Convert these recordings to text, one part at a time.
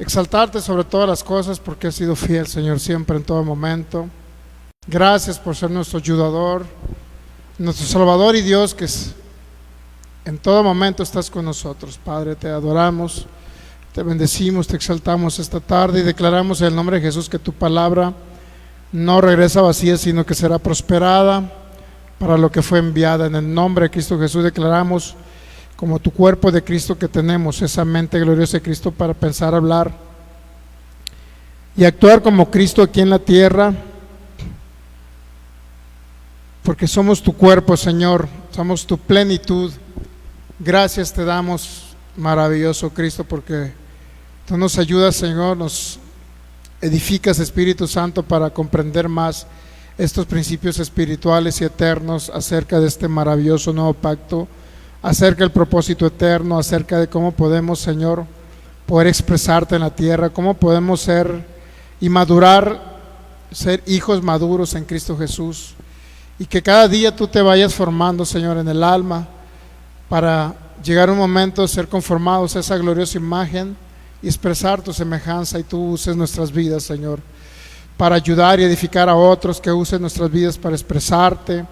exaltarte sobre todas las cosas porque has sido fiel, Señor, siempre, en todo momento. Gracias por ser nuestro ayudador, nuestro Salvador y Dios, que en todo momento estás con nosotros. Padre, te adoramos, te bendecimos, te exaltamos esta tarde y declaramos en el nombre de Jesús que tu palabra no regresa vacía, sino que será prosperada para lo que fue enviada. En el nombre de Cristo Jesús declaramos, como tu cuerpo de Cristo, que tenemos esa mente gloriosa de Cristo para pensar, hablar y actuar como Cristo aquí en la tierra, porque somos tu cuerpo, Señor, somos tu plenitud. Gracias te damos, maravilloso Cristo, porque tú nos ayudas, Señor, nos edificas, Espíritu Santo, para comprender más estos principios espirituales y eternos acerca de este maravilloso nuevo pacto, acerca del propósito eterno, acerca de cómo podemos, Señor, poder expresarte en la tierra, cómo podemos ser y madurar, ser hijos maduros en Cristo Jesús, y que cada día tú te vayas formando, Señor, en el alma, para llegar a un momento de ser conformados a esa gloriosa imagen y expresar tu semejanza, y tú uses nuestras vidas, Señor, para ayudar y edificar a otros, que uses nuestras vidas para expresarte,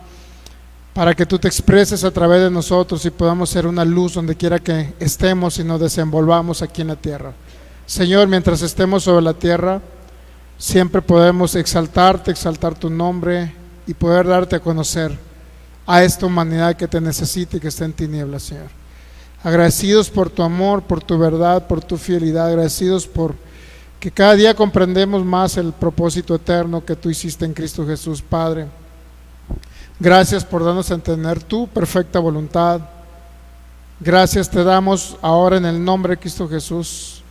para que tú te expreses a través de nosotros y podamos ser una luz donde quiera que estemos y nos desenvolvamos aquí en la tierra. Señor, mientras estemos sobre la tierra, siempre podemos exaltarte, exaltar tu nombre y poder darte a conocer a esta humanidad que te necesita y que está en tinieblas, Señor. Agradecidos por tu amor, por tu verdad, por tu fidelidad, agradecidos por que cada día comprendemos más el propósito eterno que tú hiciste en Cristo Jesús, Padre. Gracias por darnos a entender tu perfecta voluntad. Gracias te damos ahora en el nombre de Cristo Jesús.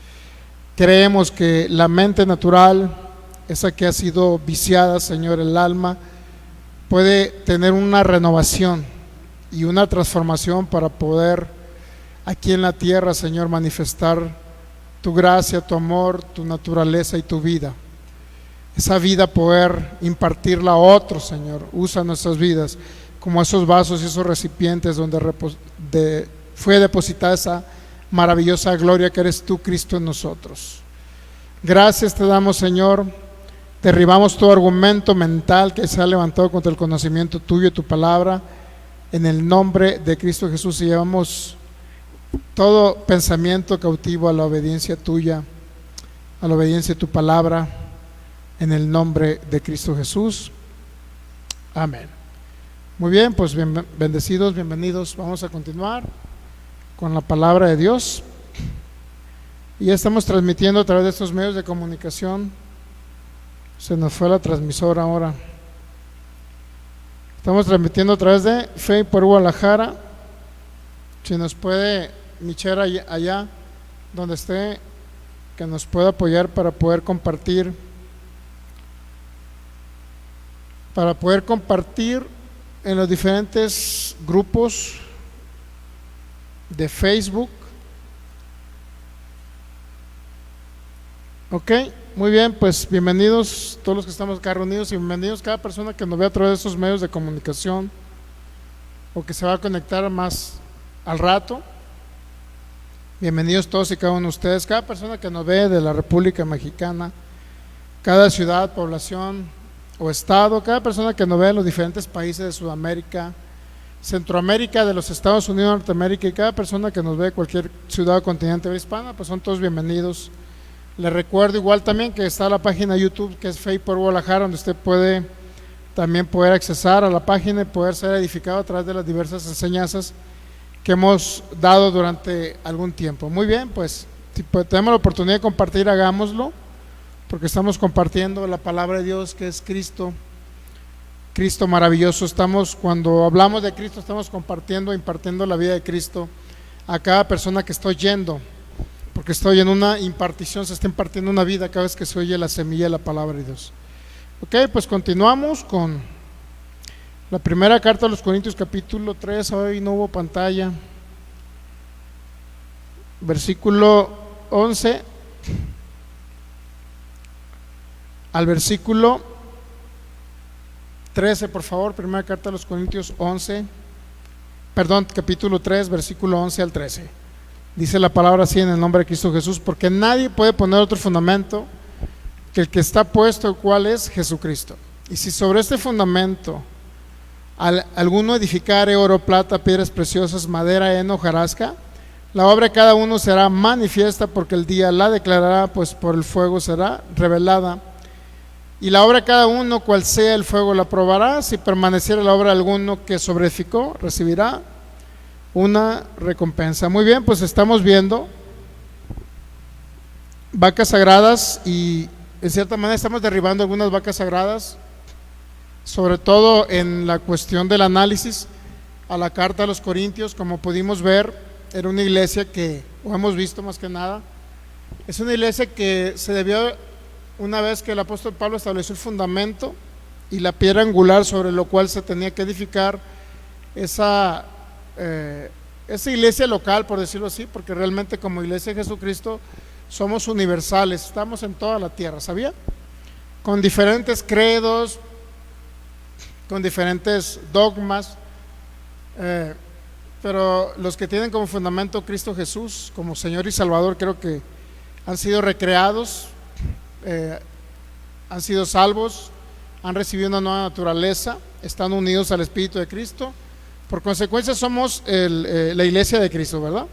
Creemos que la mente natural, esa que ha sido viciada, Señor, el alma, puede tener una renovación y una transformación para poder aquí en la tierra, Señor, manifestar tu gracia, tu amor, tu naturaleza y tu vida. Esa vida poder impartirla a otros, Señor. Usa nuestras vidas como esos vasos y esos recipientes donde fue depositada esa maravillosa gloria que eres tú, Cristo, en nosotros. Gracias te damos, Señor. Derribamos todo argumento mental que se ha levantado contra el conocimiento tuyo y tu palabra. En el nombre de Cristo Jesús, y llevamos todo pensamiento cautivo a la obediencia tuya, a la obediencia de tu palabra, en el nombre de Cristo Jesús. Amén. Muy bien, pues bendecidos, bienvenidos. Vamos a continuar con la palabra de Dios. Y ya estamos transmitiendo a través de estos medios de comunicación. Se nos fue la transmisora ahora. Estamos transmitiendo a través de Fe por Guadalajara. Si nos puede, Michelle, allá donde esté, que nos pueda apoyar para poder compartir en los diferentes grupos de Facebook. Ok, muy bien, pues bienvenidos todos los que estamos acá reunidos, y bienvenidos cada persona que nos ve a través de estos medios de comunicación o que se va a conectar más al rato. Bienvenidos todos y cada uno de ustedes, cada persona que nos ve de la República Mexicana, cada ciudad, población o estado, cada persona que nos ve en los diferentes países de Sudamérica, Centroamérica, de los Estados Unidos, Norteamérica, y cada persona que nos ve de cualquier ciudad o continente hispana, pues son todos bienvenidos. Les recuerdo igual también que está la página de YouTube, que es Fe por Guadalajara, donde usted puede también poder accesar a la página y poder ser edificado a través de las diversas enseñanzas que hemos dado durante algún tiempo. Muy bien, pues si tenemos la oportunidad de compartir, hagámoslo, porque estamos compartiendo la palabra de Dios, que es Cristo, Cristo maravilloso. Cuando hablamos de Cristo, estamos compartiendo, impartiendo la vida de Cristo a cada persona que está oyendo, porque estoy en una impartición, se está impartiendo una vida cada vez que se oye la semilla de la palabra de Dios. Ok, pues continuamos con la primera carta a los Corintios, capítulo 3. Hoy no hubo pantalla. Versículo 11 al versículo 13, por favor. Primera carta a los Corintios capítulo 3, versículo 11 al 13. Dice la palabra así en el nombre de Cristo Jesús, porque nadie puede poner otro fundamento que el que está puesto, el cual es Jesucristo. Y si sobre este fundamento alguno edificare oro, plata, piedras preciosas, madera, heno, hojarasca, la obra de cada uno será manifiesta, porque el día la declarará, pues por el fuego será revelada. Y la obra de cada uno, cual sea el fuego, la probará. Si permaneciera la obra de alguno que sobreedificó, recibirá una recompensa. Muy bien, pues estamos viendo vacas sagradas, y en cierta manera estamos derribando algunas vacas sagradas, sobre todo en la cuestión del análisis a la carta a los Corintios. Como pudimos ver, era una iglesia que, o hemos visto más que nada, es una iglesia que se debió, una vez que el apóstol Pablo estableció el fundamento y la piedra angular sobre lo cual se tenía que edificar esa iglesia local, por decirlo así, porque realmente como iglesia de Jesucristo somos universales, estamos en toda la tierra, ¿sabía? Con diferentes credos, con diferentes dogmas, pero los que tienen como fundamento Cristo Jesús como Señor y Salvador, creo que han sido recreados, han sido salvos, han recibido una nueva naturaleza, están unidos al Espíritu de Cristo. Por consecuencia somos la iglesia de Cristo, ¿verdad?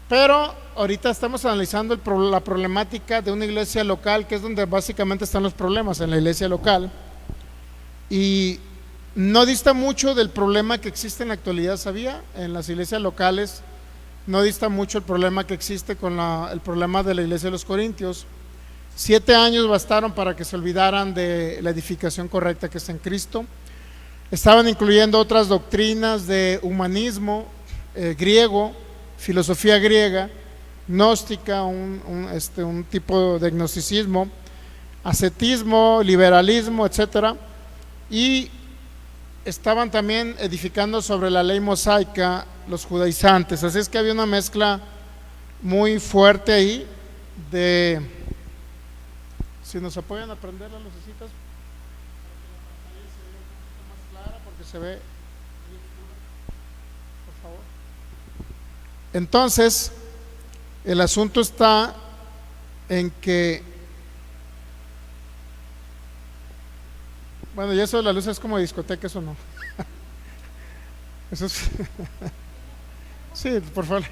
Pero ahorita estamos analizando la problemática de una iglesia local, que es donde básicamente están los problemas, en la iglesia local. Y no dista mucho del problema que existe en la actualidad, ¿sabía? En las iglesias locales no dista mucho el problema que existe con el problema de la iglesia de los Corintios. 7 años bastaron para que se olvidaran de la edificación correcta que es en Cristo. Estaban incluyendo otras doctrinas de humanismo griego, filosofía griega, gnóstica, un tipo de gnosticismo, ascetismo, liberalismo, etcétera, y estaban también edificando sobre la ley mosaica los judaizantes. Así es que había una mezcla muy fuerte ahí de, si nos apoyan a prender las lucecitas para que la pantalla se vea un poquito más clara, porque se ve muy oscura, por favor. Entonces el asunto está en que, bueno, y eso de la luz es como discoteca, eso no. Eso es sí, por favor,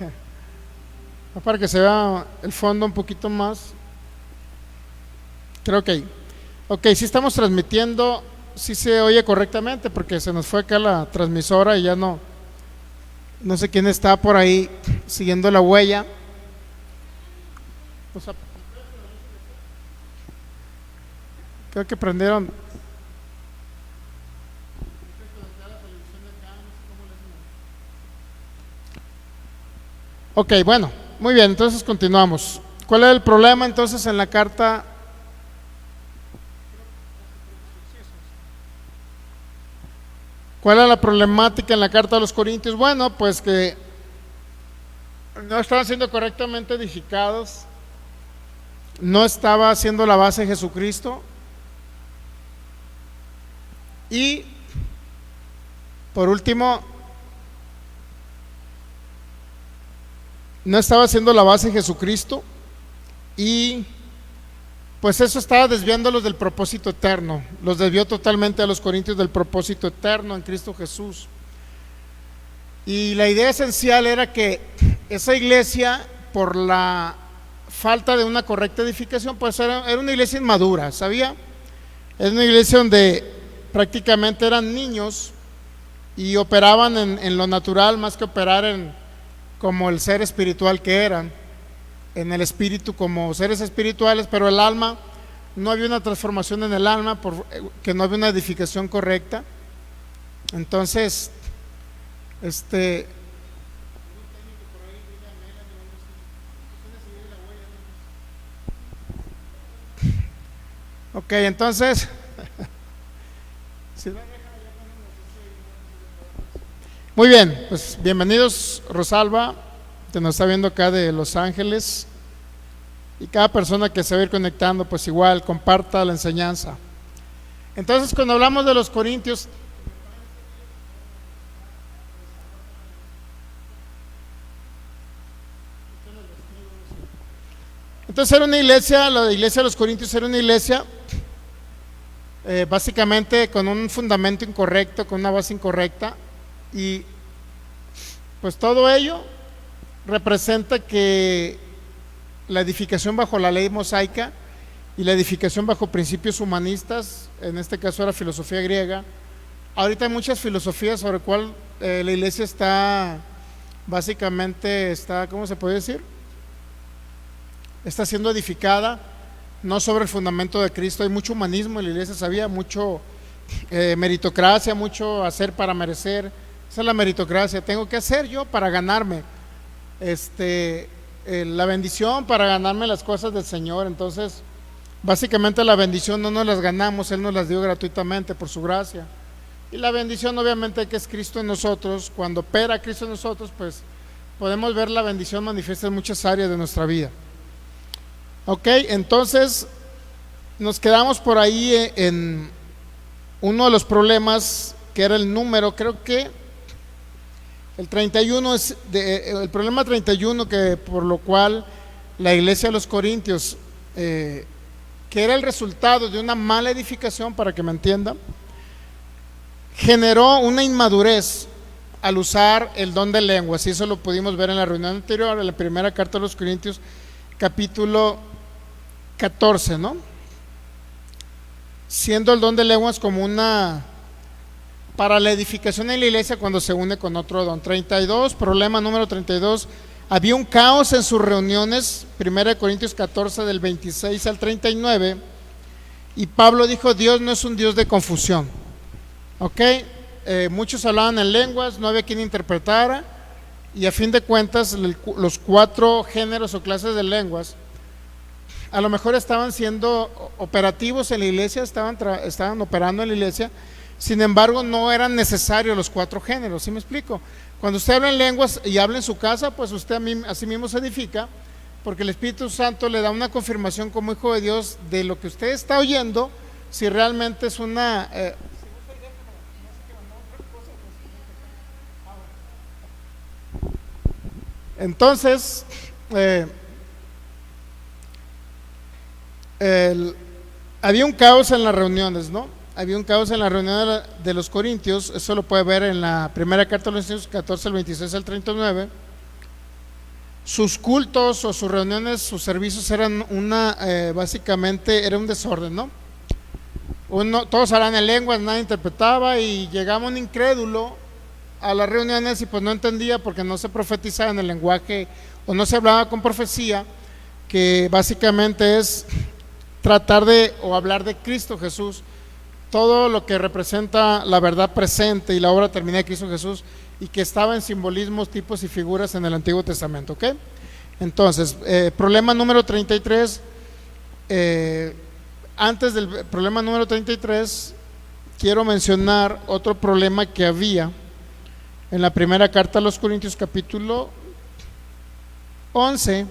para que se vea el fondo un poquito más. Creo que ahí. Ok, sí estamos transmitiendo, sí se oye correctamente, porque se nos fue acá la transmisora y ya no sé quién está por ahí siguiendo la huella. O sea, creo que prendieron. Ok, bueno, muy bien, entonces continuamos. ¿Cuál es el problema entonces en la carta? ¿Cuál es la problemática en la carta a los Corintios? Bueno, pues que no estaban siendo correctamente edificados, no estaba siendo la base Jesucristo, y por último, no estaba siendo la base Jesucristo, y pues eso estaba desviándolos del propósito eterno. Los desvió totalmente a los corintios del propósito eterno en Cristo Jesús. Y la idea esencial era que esa iglesia, por la falta de una correcta edificación, pues era una iglesia inmadura, ¿sabía? Es una iglesia donde prácticamente eran niños y operaban en lo natural más que operar como el ser espiritual que eran, en el espíritu como seres espirituales, pero el alma, no había una transformación en el alma porque no había una edificación correcta. Entonces, ok, entonces muy bien, pues bienvenidos, Rosalba, que nos está viendo acá de Los Ángeles, y cada persona que se va a ir conectando, pues igual comparta la enseñanza. Entonces, cuando hablamos de los corintios, Entonces era una iglesia, la iglesia de los Corintios era una iglesia básicamente con un fundamento incorrecto, con una base incorrecta, y pues todo ello representa que la edificación bajo la ley mosaica y la edificación bajo principios humanistas, en este caso era filosofía griega. Ahorita hay muchas filosofías sobre cuál la iglesia está, básicamente está, ¿cómo se puede decir? Está siendo edificada, no sobre el fundamento de Cristo. Hay mucho humanismo en la iglesia, sabía, mucho meritocracia, mucho hacer para merecer. Esa es la meritocracia, tengo que hacer yo para ganarme la bendición, para ganarme las cosas del Señor. Entonces, básicamente la bendición no nos las ganamos, Él nos las dio gratuitamente por su gracia. Y la bendición obviamente que es Cristo en nosotros, cuando opera Cristo en nosotros, pues podemos ver la bendición manifiesta en muchas áreas de nuestra vida. Ok, entonces nos quedamos por ahí en uno de los problemas que era el número, creo que el 31 es el problema 31, que por lo cual la iglesia de los Corintios, que era el resultado de una mala edificación, para que me entiendan, generó una inmadurez al usar el don de lenguas, y eso lo pudimos ver en la reunión anterior, en la primera carta de los Corintios, capítulo 14, ¿no? Siendo el don de lenguas como una para la edificación en la iglesia cuando se une con otro don. 32, problema número 32, había un caos en sus reuniones, 1 Corintios 14 del 26 al 39, y Pablo dijo: Dios no es un Dios de confusión. Ok, muchos hablaban en lenguas, no había quien interpretara, y a fin de cuentas los 4 géneros o clases de lenguas a lo mejor estaban siendo operativos en la iglesia, estaban operando en la iglesia. Sin embargo, no eran necesarios los 4 géneros. ¿Sí me explico? Cuando usted habla en lenguas y habla en su casa, pues usted así mismo se edifica, porque el Espíritu Santo le da una confirmación como hijo de Dios de lo que usted está oyendo, si realmente es una entonces había un caos en las reuniones, ¿no? Había un caos en la reunión de los Corintios. Eso lo puede ver en la primera carta de los Corintios 14, el 26 al 39. Sus cultos o sus reuniones, sus servicios eran básicamente era un desorden, ¿no? Todos hablaban en lenguas, nadie interpretaba, y llegaba un incrédulo a las reuniones y pues no entendía porque no se profetizaba en el lenguaje o no se hablaba con profecía, que básicamente es tratar de o hablar de Cristo Jesús, todo lo que representa la verdad presente y la obra terminada de Cristo Jesús, y que estaba en simbolismos, tipos y figuras en el Antiguo Testamento. ¿Ok? Entonces, problema número 33. Antes del problema número 33, quiero mencionar otro problema que había en la primera carta a los Corintios, capítulo 11.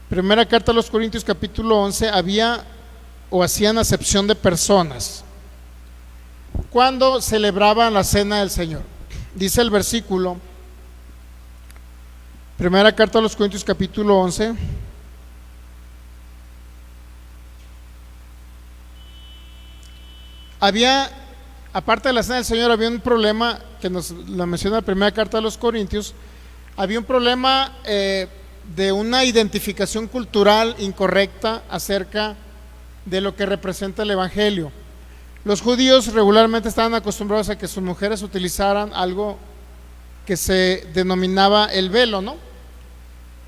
Primera carta a los Corintios, capítulo 11, había o hacían acepción de personas cuando celebraban la cena del Señor. Dice el versículo, primera carta a los Corintios, capítulo 11, había, aparte de la cena del Señor, había un problema que nos lo menciona la primera carta a los Corintios. Había un problema de una identificación cultural incorrecta acerca de lo que representa el Evangelio. Los judíos regularmente estaban acostumbrados a que sus mujeres utilizaran algo que se denominaba el velo, ¿no?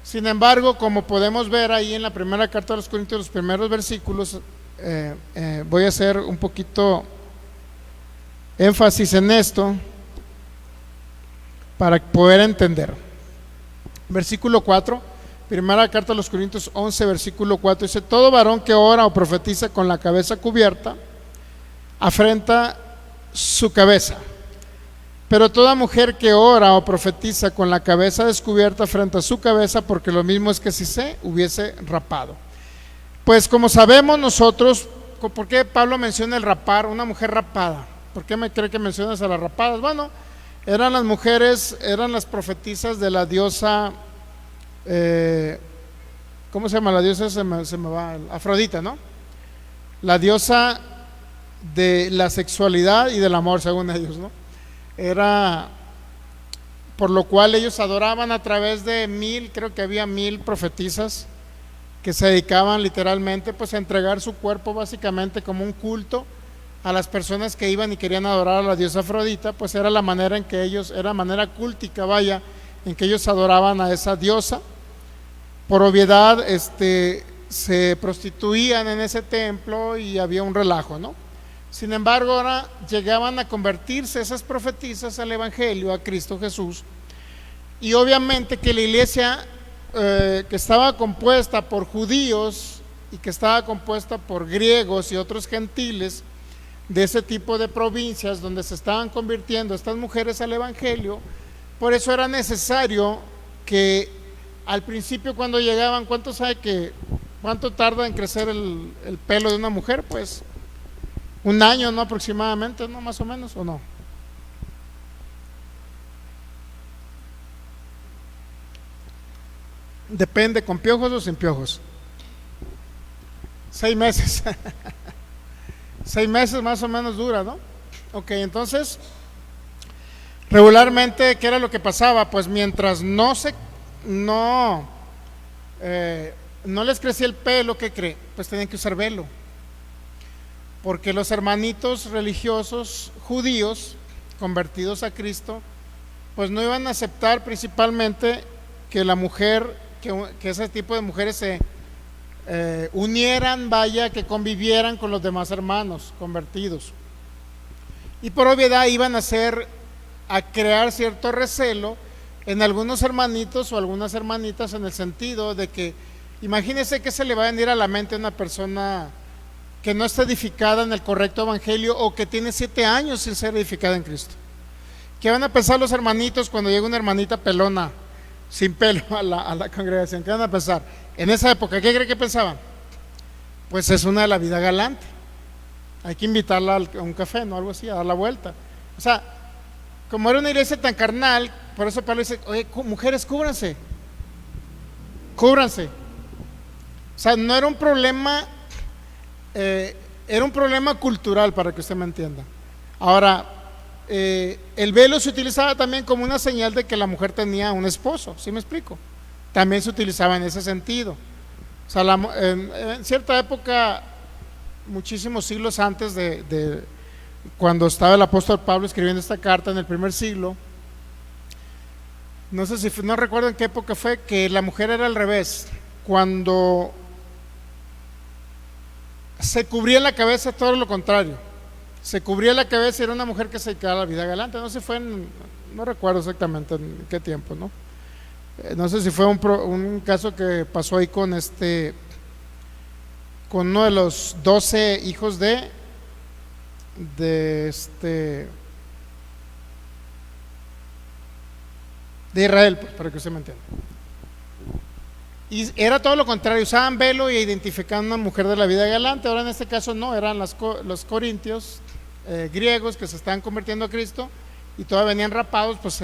Sin embargo, como podemos ver ahí en la primera carta a los Corintios, los primeros versículos, voy a hacer un poquito énfasis en esto para poder entender. Versículo 4, primera carta a los Corintios 11, versículo 4, dice: todo varón que ora o profetiza con la cabeza cubierta afrenta su cabeza, pero toda mujer que ora o profetiza con la cabeza descubierta afrenta su cabeza, porque lo mismo es que si se hubiese rapado. Pues como sabemos nosotros, ¿por qué Pablo menciona el rapar? Una mujer rapada. ¿Por qué me cree que mencionas a las rapadas? Bueno, eran las mujeres, eran las profetisas de la diosa, ¿cómo se llama la diosa? Se me va, Afrodita, ¿no? La diosa de la sexualidad y del amor, según ellos, ¿no? Era por lo cual ellos adoraban a través de 1000, creo que había 1000 profetisas que se dedicaban literalmente pues a entregar su cuerpo básicamente como un culto a las personas que iban y querían adorar a la diosa Afrodita. Pues era la manera en que ellos, era manera cúltica, vaya, en que ellos adoraban a esa diosa. Por obviedad, se prostituían en ese templo y había un relajo, ¿no? Sin embargo, ahora llegaban a convertirse esas profetisas al Evangelio, a Cristo Jesús, y obviamente que la iglesia que estaba compuesta por judíos y que estaba compuesta por griegos y otros gentiles de ese tipo de provincias donde se estaban convirtiendo estas mujeres al Evangelio, por eso era necesario que al principio cuando llegaban, ¿cuánto tarda en crecer el pelo de una mujer? Pues 1 año, ¿no? Aproximadamente, ¿no? Más o menos, ¿o no? Depende, ¿con piojos o sin piojos? 6 meses. 6 meses más o menos dura, ¿no? Ok, entonces, regularmente, ¿qué era lo que pasaba? Pues mientras no les crecía el pelo, ¿qué cree? Pues tenían que usar velo, porque los hermanitos religiosos judíos convertidos a Cristo pues no iban a aceptar principalmente que la mujer, que ese tipo de mujeres se unieran, vaya, que convivieran con los demás hermanos convertidos, y por obviedad iban a crear cierto recelo en algunos hermanitos o algunas hermanitas, en el sentido de que imagínense que se le va a venir a la mente a una persona que no está edificada en el correcto evangelio, o que tiene 7 años sin ser edificada en Cristo. ¿Qué van a pensar los hermanitos cuando llega una hermanita pelona, sin pelo, a la congregación? ¿Qué van a pensar? En esa época, ¿qué cree que pensaban? Pues es una de la vida galante, hay que invitarla a un café, ¿no? Algo así, a dar la vuelta. O sea, como era una iglesia tan carnal, por eso Pablo dice, oye, mujeres, cúbranse. O sea, no era un problema, era un problema cultural, para que usted me entienda. Ahora, el velo se utilizaba también como una señal de que la mujer tenía un esposo, ¿sí me explico? También se utilizaba en ese sentido. O sea, en cierta época, muchísimos siglos antes de cuando estaba el apóstol Pablo escribiendo esta carta, en el primer siglo, no recuerdo en qué época fue, que la mujer era al revés. Cuando se cubría la cabeza, todo lo contrario, se cubría la cabeza, y era una mujer que se dedicaba a la vida galante. No sé, no recuerdo exactamente en qué tiempo, ¿no? No sé si fue un caso que pasó ahí con uno de los 12 hijos de Israel, pues, para que usted me entienda. Y era todo lo contrario, usaban velo y identificaban a una mujer de la vida galante. Ahora en este caso no, eran los corintios griegos que se estaban convirtiendo a Cristo y todavía venían rapados, pues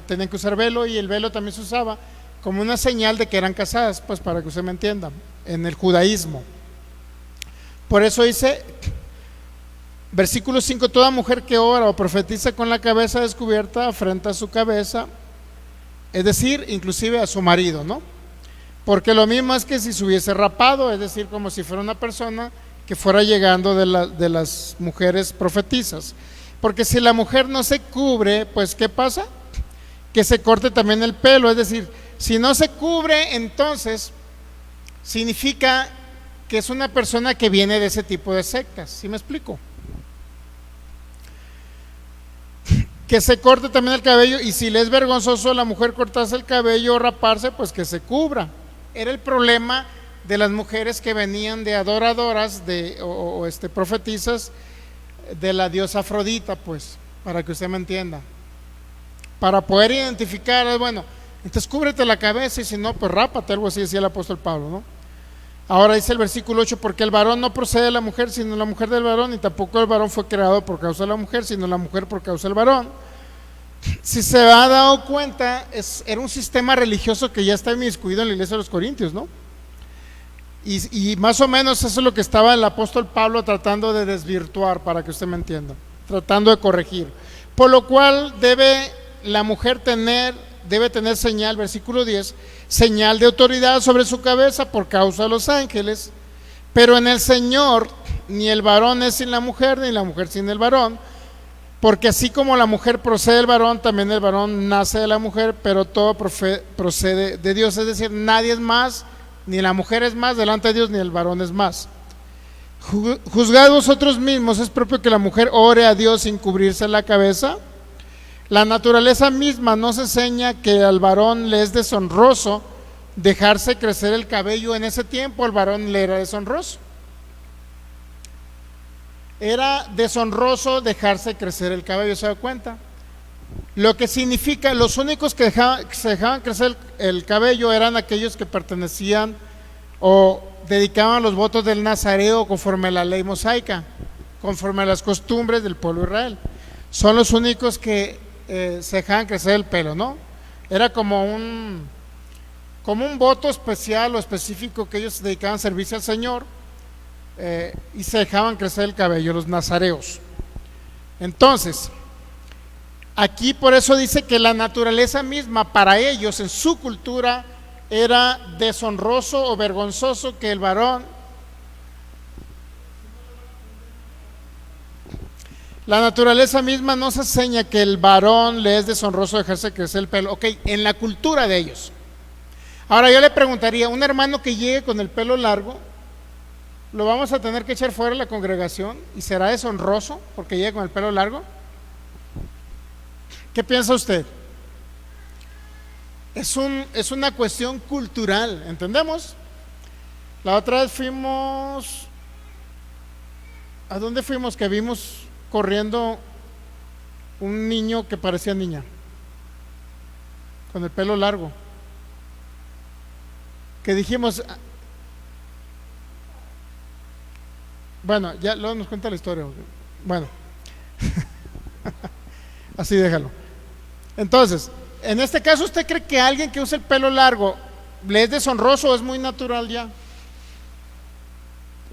tenían que usar velo, y el velo también se usaba como una señal de que eran casadas, pues para que usted me entienda, en el judaísmo. Por eso dice, versículo 5, toda mujer que ora o profetiza con la cabeza descubierta afrenta su cabeza, es decir, inclusive a su marido, ¿no? Porque lo mismo es que si se hubiese rapado, es decir, como si fuera una persona que fuera llegando de las mujeres profetizas. Porque si la mujer no se cubre, pues ¿qué pasa? Que se corte también el pelo. Es decir, si no se cubre, entonces significa que es una persona que viene de ese tipo de sectas. ¿Sí me explico? Que se corte también el cabello, y si le es vergonzoso a la mujer cortarse el cabello o raparse, pues que se cubra. Era el problema de las mujeres que venían de adoradoras o profetizas de la diosa Afrodita, pues, para que usted me entienda, para poder identificar, bueno, entonces cúbrete la cabeza, y si no, pues rápate, algo así decía el apóstol Pablo, ¿no? Ahora dice el versículo 8, porque el varón no procede de la mujer, sino la mujer del varón, y tampoco el varón fue creado por causa de la mujer, sino la mujer por causa del varón. Si se ha dado cuenta, era un sistema religioso que ya está inmiscuido en la iglesia de los Corintios, ¿no? Y más o menos eso es lo que estaba el apóstol Pablo tratando de desvirtuar, para que usted me entienda, tratando de corregir. Por lo cual la mujer debe tener señal, versículo 10, señal de autoridad sobre su cabeza por causa de los ángeles. Pero en el Señor ni el varón es sin la mujer, ni la mujer sin el varón, porque así como la mujer procede del varón, también el varón nace de la mujer, pero todo procede de Dios. Es decir, nadie es más, ni la mujer es más delante de Dios, ni el varón es más. Juzgad vosotros mismos, ¿es propio que la mujer ore a Dios sin cubrirse la cabeza? La naturaleza misma nos enseña que al varón le es deshonroso dejarse crecer el cabello. En ese tiempo al varón le era deshonroso. Era deshonroso dejarse crecer el cabello, ¿se da cuenta? Lo que significa, los únicos que se dejaban crecer el cabello eran aquellos que pertenecían o dedicaban los votos del nazareo conforme a la ley mosaica, conforme a las costumbres del pueblo de Israel. Son los únicos que se dejaban crecer el pelo, ¿no? Era como un voto especial o específico que ellos dedicaban a servirse al Señor, y se dejaban crecer el cabello, los nazareos. Entonces, aquí por eso dice que la naturaleza misma para ellos, en su cultura, era deshonroso o vergonzoso que el varón. La naturaleza misma nos enseña que el varón le es deshonroso dejarse crecer el pelo. Ok, en la cultura de ellos. Ahora yo le preguntaría, un hermano que llegue con el pelo largo, ¿lo vamos a tener que echar fuera de la congregación y será deshonroso porque llegue con el pelo largo? ¿Qué piensa usted? Es una cuestión cultural, ¿entendemos? La otra vez fuimos, ¿a dónde fuimos? Que vimos corriendo un niño que parecía niña, con el pelo largo, que dijimos, bueno, ya luego nos cuenta la historia. Bueno, así déjalo. Entonces, en este caso, ¿usted cree que alguien que usa el pelo largo le es deshonroso o es muy natural ya?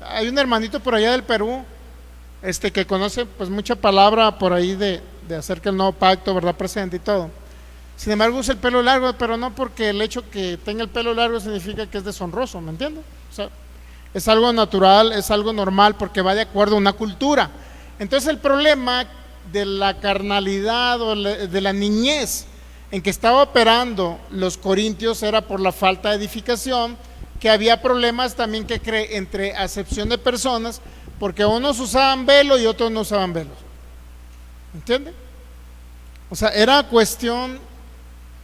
Hay un hermanito por allá del Perú, que conoce pues mucha palabra por ahí de acerca del nuevo pacto, verdad presente y todo. Sin embargo, usa el pelo largo, pero no porque el hecho que tenga el pelo largo significa que es deshonroso, ¿me entiende? O sea, es algo natural, es algo normal porque va de acuerdo a una cultura. Entonces el problema de la carnalidad o de la niñez en que estaba operando los corintios era por la falta de edificación, que había problemas también entre acepción de personas, porque unos usaban velo y otros no usaban velo. ¿Entiende? O sea, era cuestión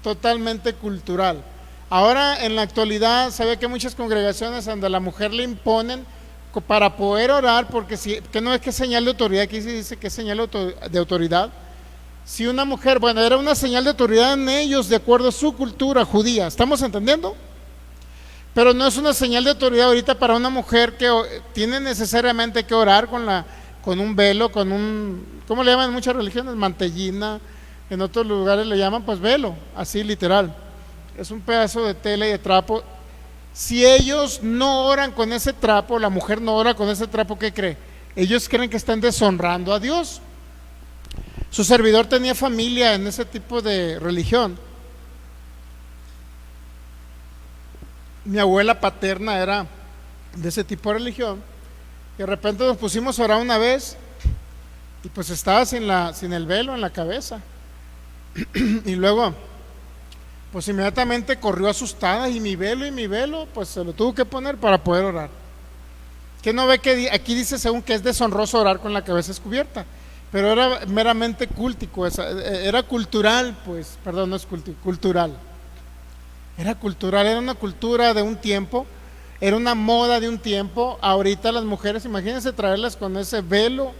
totalmente cultural. Ahora en la actualidad sabe que hay muchas congregaciones donde a la mujer le imponen para poder orar, porque que no es que es señal de autoridad, aquí se dice que es señal de autoridad. Si una mujer, bueno, era una señal de autoridad en ellos de acuerdo a su cultura judía, ¿estamos entendiendo? Pero no es una señal de autoridad ahorita para una mujer que tiene necesariamente que orar con un velo, ¿cómo le llaman en muchas religiones? Mantellina, en otros lugares le llaman pues velo, así literal. Es un pedazo de tela y de trapo. Si ellos no oran con ese trapo, la mujer no ora con ese trapo, ¿qué cree? Ellos creen que están deshonrando a Dios. Su servidor tenía familia en ese tipo de religión. Mi abuela paterna era de ese tipo de religión. Y de repente nos pusimos a orar una vez y pues estaba sin el velo en la cabeza. Y luego pues inmediatamente corrió asustada y mi velo pues se lo tuvo que poner para poder orar. ¿Qué no ve que aquí dice según que es deshonroso orar con la cabeza descubierta? Pero era meramente cultico, era cultural, pues, perdón, no es cultural. Era cultural, era una cultura de un tiempo, era una moda de un tiempo. Ahorita las mujeres, imagínense traerlas con ese velo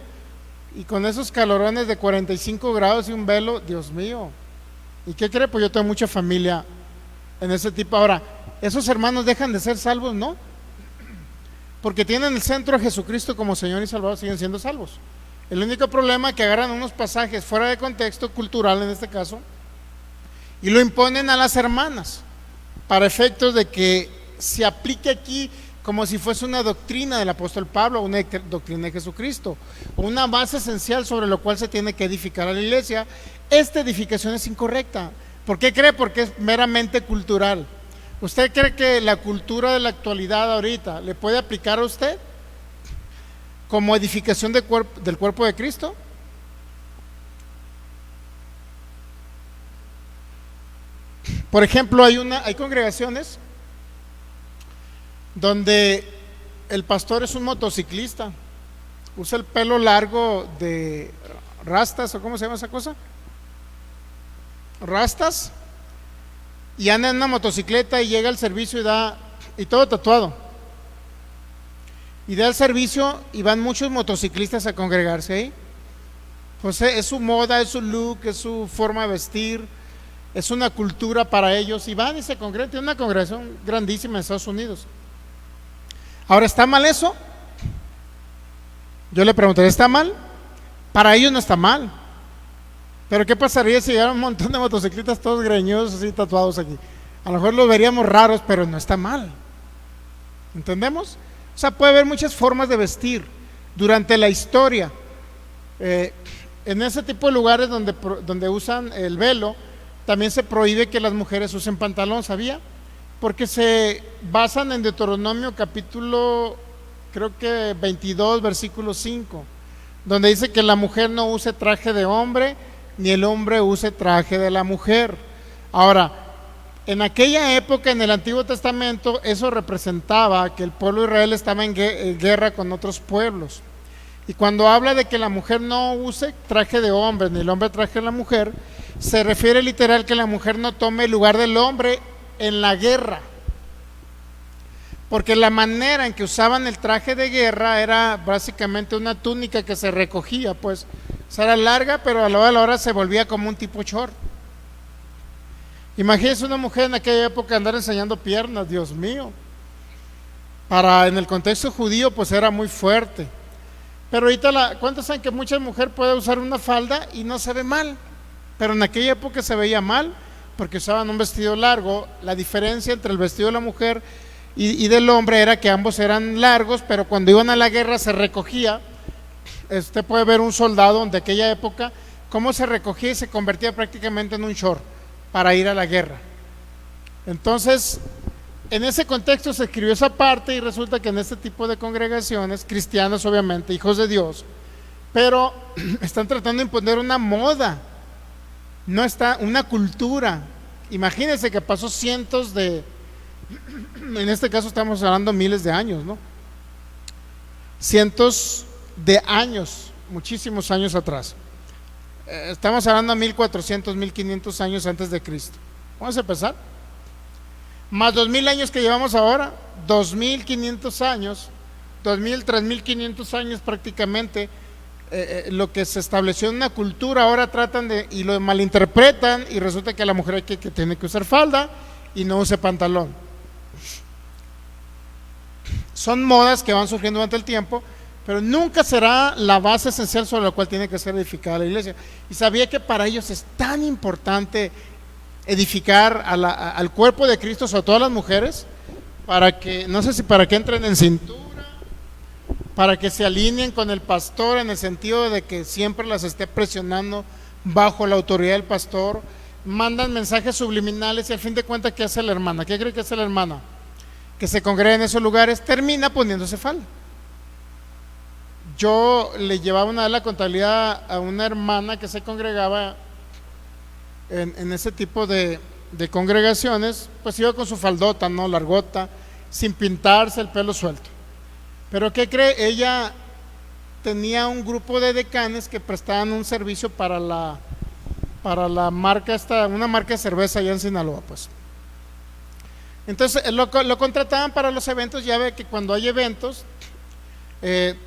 y con esos calorones de 45 grados y un velo, Dios mío. ¿Y qué cree? Pues yo tengo mucha familia en ese tipo. Ahora, ¿esos hermanos dejan de ser salvos? No, porque tienen el centro a Jesucristo como Señor y Salvador, siguen siendo salvos. El único problema es que agarran unos pasajes fuera de contexto cultural en este caso y lo imponen a las hermanas para efectos de que se aplique aquí como si fuese una doctrina del apóstol Pablo, una doctrina de Jesucristo, una base esencial sobre lo cual se tiene que edificar a la iglesia. Esta edificación es incorrecta. ¿Por qué cree? Porque es meramente cultural. ¿Usted cree que la cultura de la actualidad ahorita le puede aplicar a usted como edificación del cuerpo de Cristo? Por ejemplo, hay congregaciones donde el pastor es un motociclista, usa el pelo largo de rastas, o ¿cómo se llama esa cosa? Rastas, y anda en una motocicleta y llega al servicio y todo tatuado, y da el servicio y van muchos motociclistas a congregarse ahí. Pues es su moda, es su look, es su forma de vestir, es una cultura para ellos, y van y se congregan. Tiene una congregación grandísima en Estados Unidos. Ahora, ¿está mal eso? Yo le preguntaría, ¿está mal? Para ellos no está mal, pero ¿qué pasaría si llegara un montón de motociclistas todos greñudos así tatuados aquí? A lo mejor los veríamos raros, pero no está mal. ¿Entendemos? O sea, puede haber muchas formas de vestir durante la historia. En ese tipo de lugares donde usan el velo, también se prohíbe que las mujeres usen pantalón, ¿sabía? Porque se basan en Deuteronomio capítulo, creo que 22, versículo 5, donde dice que la mujer no use traje de hombre, ni el hombre use traje de la mujer. Ahora, en aquella época, en el Antiguo Testamento, eso representaba que el pueblo de Israel estaba en guerra con otros pueblos. Y cuando habla de que la mujer no use traje de hombre, ni el hombre traje de la mujer, se refiere literal que la mujer no tome el lugar del hombre en la guerra, porque la manera en que usaban el traje de guerra era básicamente una túnica que se recogía, pues, o sea, era larga, pero a la hora se volvía como un tipo short. Imagínense una mujer en aquella época andar enseñando piernas, Dios mío. En el contexto judío, pues era muy fuerte. Pero ahorita, ¿cuántos saben que mucha mujer puede usar una falda y no se ve mal? Pero en aquella época se veía mal, porque usaban un vestido largo. La diferencia entre el vestido de la mujer y del hombre era que ambos eran largos, pero cuando iban a la guerra se recogía. Usted puede ver un soldado de aquella época, cómo se recogía y se convertía prácticamente en un short para ir a la guerra. Entonces, en ese contexto se escribió esa parte, y resulta que en este tipo de congregaciones, cristianas obviamente, hijos de Dios, pero están tratando de imponer una moda, no está una cultura. Imagínense que pasó en este caso estamos hablando miles de años, ¿no? Cientos de años, muchísimos años atrás. Estamos hablando de 1400, 1500 años antes de Cristo. Vamos a empezar. Más 2000 años que llevamos ahora, 2500 años, 2000, 3500 años prácticamente. Lo que se estableció en una cultura, ahora tratan y lo malinterpretan, y resulta que la mujer que tiene que usar falda y no use pantalón. Son modas que van surgiendo durante el tiempo, pero nunca será la base esencial sobre la cual tiene que ser edificada la iglesia. Y sabía que para ellos es tan importante edificar al cuerpo de Cristo, sobre todo a las mujeres, para que, no sé si para que entren en cintura, para que se alineen con el pastor, en el sentido de que siempre las esté presionando bajo la autoridad del pastor. Mandan mensajes subliminales, y al fin de cuentas, ¿qué hace la hermana? ¿Qué cree que hace la hermana? Que se congrega en esos lugares, termina poniéndose falda. Yo le llevaba una vez la contabilidad a una hermana que se congregaba en ese tipo de congregaciones, pues iba con su faldota, ¿no? Largota, sin pintarse, el pelo suelto. Pero ¿qué cree? Ella tenía un grupo de decanes que prestaban un servicio para la marca una marca de cerveza allá en Sinaloa, pues. Entonces lo contrataban para los eventos. Ya ve que cuando hay eventos,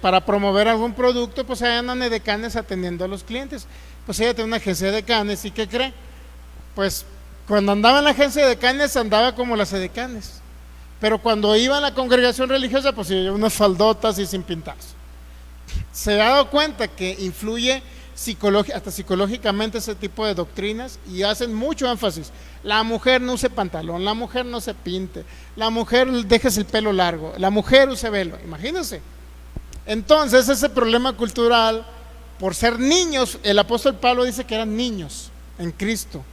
para promover algún producto, pues ahí andan de decanes atendiendo a los clientes. Pues ella tenía una agencia de decanes, ¿y qué cree? Pues cuando andaba en la agencia de decanes andaba como las edecanes, pero cuando iba a la congregación religiosa, pues iba unas faldotas y sin pintarse. Se ha dado cuenta que influye hasta psicológicamente ese tipo de doctrinas y hacen mucho énfasis. La mujer no use pantalón, la mujer no se pinte, la mujer déjese el pelo largo, la mujer use velo, imagínense. Entonces ese problema cultural, por ser niños, el apóstol Pablo dice que eran niños en Cristo.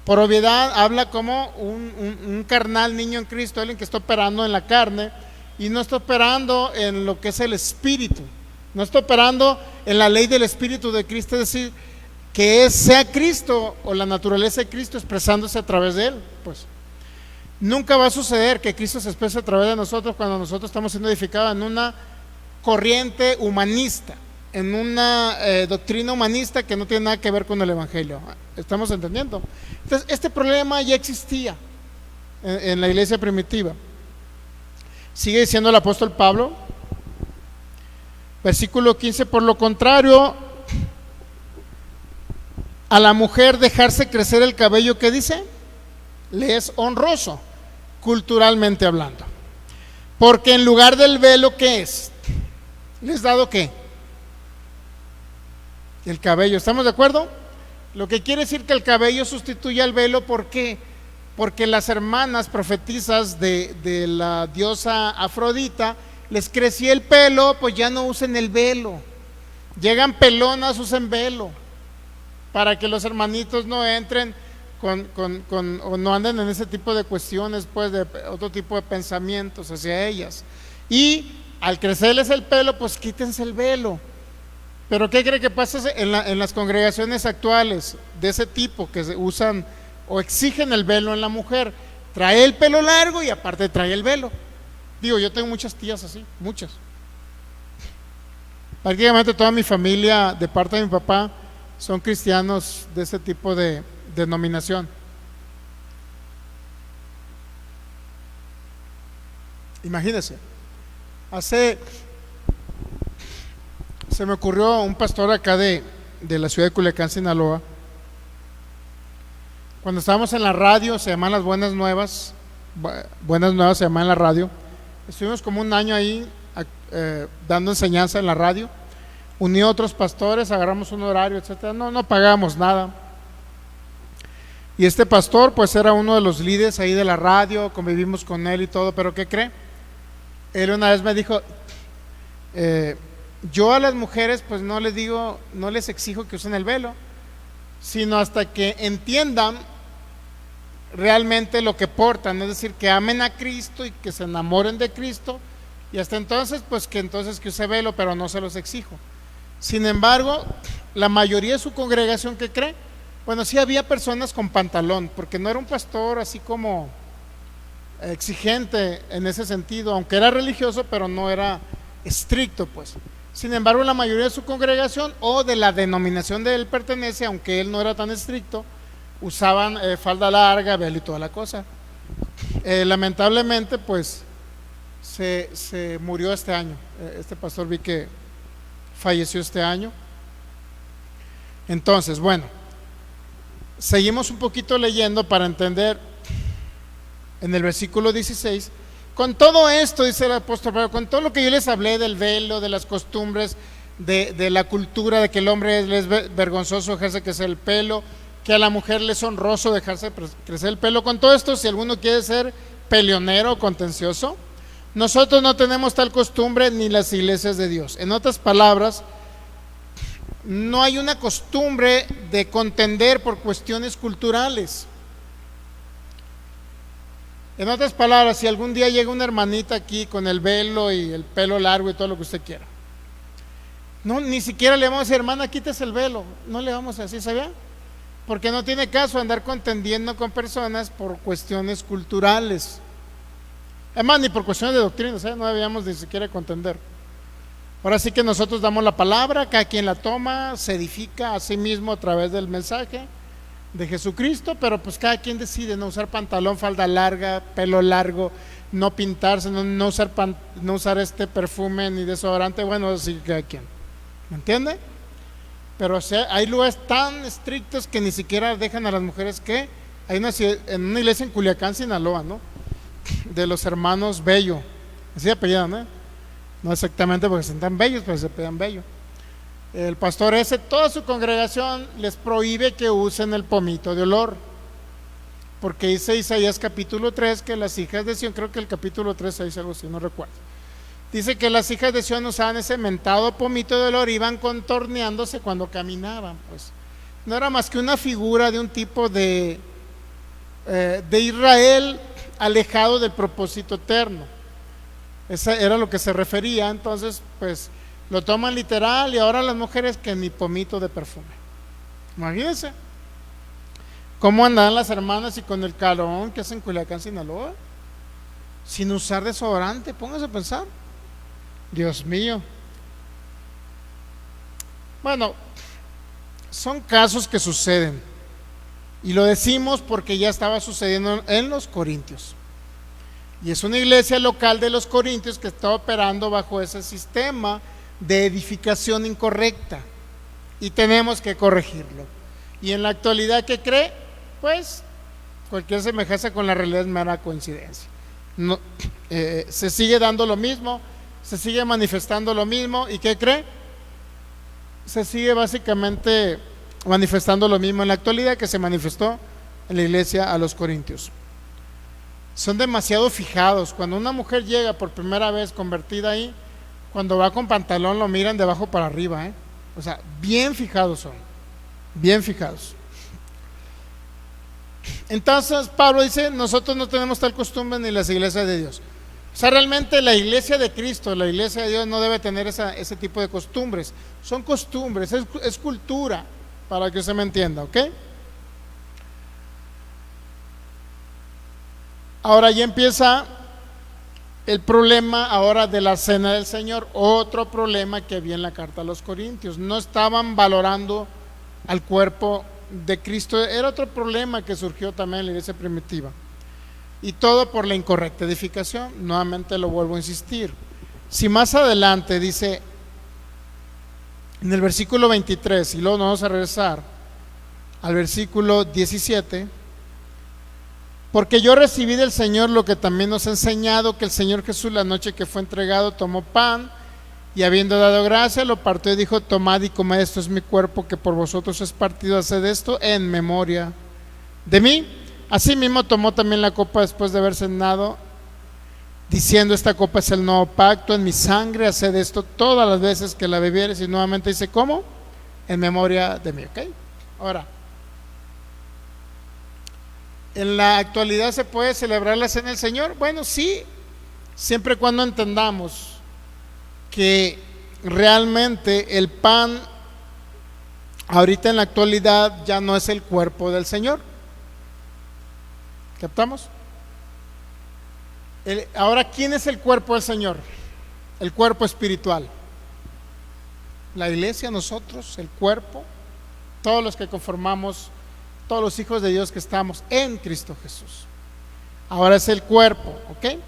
Por obviedad habla como un carnal niño en Cristo, alguien que está operando en la carne y no está operando en lo que es el espíritu, no está operando en la ley del espíritu de Cristo, es decir, que sea Cristo o la naturaleza de Cristo expresándose a través de él. Pues nunca va a suceder que Cristo se exprese a través de nosotros cuando nosotros estamos siendo edificados en una corriente humanista, en una doctrina humanista que no tiene nada que ver con el evangelio. ¿Estamos entendiendo? Entonces este problema ya existía en la iglesia primitiva. Sigue diciendo el apóstol Pablo, versículo 15: por lo contrario, a la mujer dejarse crecer el cabello, ¿qué dice? Le es honroso, culturalmente hablando, porque en lugar del velo, ¿qué es? ¿Les dado qué? El cabello. ¿Estamos de acuerdo? Lo que quiere decir que el cabello sustituye al velo. ¿Por qué? Porque las hermanas profetizas de la diosa Afrodita les crecía el pelo, pues ya no usen el velo. Llegan pelonas, usen velo, para que los hermanitos no entren o no anden en ese tipo de cuestiones, pues de otro tipo de pensamientos hacia ellas. Y al crecerles el pelo, pues quítense el velo. Pero ¿qué cree que pasa en las congregaciones actuales de ese tipo que se usan o exigen el velo en la mujer? Trae el pelo largo y aparte trae el velo. Digo, yo tengo muchas tías así, muchas. Prácticamente toda mi familia de parte de mi papá son cristianos de ese tipo de denominación. Imagínense, se me ocurrió un pastor acá de la ciudad de Culiacán, Sinaloa. Cuando estábamos en la radio, se llaman las Buenas Nuevas se llaman en la radio. Estuvimos como un año ahí dando enseñanza en la radio. Uní a otros pastores, agarramos un horario, etcétera. No pagamos nada. Y este pastor pues era uno de los líderes ahí de la radio, convivimos con él y todo, pero ¿qué cree? Él una vez me dijo, yo a las mujeres pues no les exijo que usen el velo, sino hasta que entiendan realmente lo que portan, es decir, que amen a Cristo y que se enamoren de Cristo, y hasta entonces pues que use velo, pero no se los exijo. Sin embargo, la mayoría de su congregación, ¿qué cree? Bueno, sí había personas con pantalón, porque no era un pastor así como exigente en ese sentido, aunque era religioso, pero no era estricto, pues. Sin embargo, la mayoría de su congregación o de la denominación de él pertenece, aunque él no era tan estricto, usaban falda larga, velo y toda la cosa. Lamentablemente, pues se murió este año. Este pastor vi que falleció este año. Entonces, bueno, seguimos un poquito leyendo para entender. En el versículo 16, con todo esto, dice el apóstol Pablo, con todo lo que yo les hablé del velo, de las costumbres, de la cultura, de que el hombre es vergonzoso dejarse crecer el pelo, que a la mujer le es honroso dejarse crecer el pelo, con todo esto, si alguno quiere ser peleonero o contencioso, nosotros no tenemos tal costumbre ni las iglesias de Dios. En otras palabras, no hay una costumbre de contender por cuestiones culturales. En otras palabras, si algún día llega una hermanita aquí con el velo y el pelo largo y todo lo que usted quiera, no, ni siquiera le vamos a decir, hermana, quítese el velo, no le vamos a decir, ¿sabía? Porque no tiene caso andar contendiendo con personas por cuestiones culturales. Además, ni por cuestiones de doctrina, ¿sabes? No debíamos ni siquiera contender. Ahora sí que nosotros damos la palabra, cada quien la toma, se edifica a sí mismo a través del mensaje de Jesucristo, pero pues cada quien decide no usar pantalón, falda larga, pelo largo, no pintarse, no usar este perfume ni desodorante. Bueno, así cada quien, ¿me entiende? Pero o sea, hay lugares tan estrictos que ni siquiera dejan a las mujeres. Que hay en una iglesia en Culiacán, Sinaloa, ¿no? De los hermanos Bello, así apellidan, ¿no? No exactamente porque son tan bellos, pero se apellidan Bello. el pastor ese, toda su congregación les prohíbe que usen el pomito de olor, porque dice Isaías capítulo 3 que las hijas de Sión, creo que el capítulo 3 dice algo así, no recuerdo, dice que las hijas de Sión usaban ese mentado pomito de olor, iban contorneándose cuando caminaban. Pues no era más que una figura de un tipo de Israel alejado del propósito eterno. Eso era lo que se refería. Entonces pues lo toman literal, y ahora las mujeres que ni pomito de perfume. Imagínense cómo andan las hermanas y con el calorón que hacen en Culiacán, Sinaloa, sin usar desodorante. Pónganse a pensar, Dios mío. Bueno, son casos que suceden, y lo decimos porque ya estaba sucediendo en los Corintios, y es una iglesia local de los Corintios que está operando bajo ese sistema de edificación incorrecta, y tenemos que corregirlo. Y en la actualidad, ¿qué cree? Pues cualquier semejanza con la realidad es mera coincidencia. No, se sigue dando lo mismo, se sigue manifestando lo mismo, ¿y qué cree? Se sigue básicamente manifestando lo mismo en la actualidad que se manifestó en la iglesia a los Corintios. Son demasiado fijados. Cuando una mujer llega por primera vez convertida ahí, cuando va con pantalón lo miran de abajo para arriba, o sea, bien fijados son, bien fijados. Entonces Pablo dice, nosotros no tenemos tal costumbre ni las iglesias de Dios. O sea, realmente la iglesia de Cristo, la iglesia de Dios no debe tener ese tipo de costumbres. Son costumbres, es cultura, para que usted me entienda, ¿ok? Ahora ya empieza el problema ahora de la cena del Señor, otro problema que había en la carta a los Corintios. No estaban valorando al cuerpo de Cristo. Era otro problema que surgió también en la iglesia primitiva, y todo por la incorrecta edificación. Nuevamente lo vuelvo a insistir. Si más adelante dice en el versículo 23, y luego nos vamos a regresar al versículo 17, porque yo recibí del Señor lo que también nos ha enseñado, que el Señor Jesús, la noche que fue entregado, tomó pan, y habiendo dado gracia, lo partió y dijo, tomad y comed, esto es mi cuerpo que por vosotros es partido, haced esto en memoria de mí. Asimismo tomó también la copa después de haber cenado, diciendo, esta copa es el nuevo pacto en mi sangre, haced esto todas las veces que la bebieres. Y nuevamente dice, ¿cómo? En memoria de mí, ¿ok? Ahora, ¿en la actualidad se puede celebrar la cena del Señor? Bueno, sí, siempre y cuando entendamos que realmente el pan ahorita en la actualidad ya no es el cuerpo del Señor. ¿Captamos? Ahora, ¿quién es el cuerpo del Señor? El cuerpo espiritual. La iglesia, nosotros, el cuerpo, todos los que conformamos, todos los hijos de Dios que estamos en Cristo Jesús. Ahora es el cuerpo, ¿ok?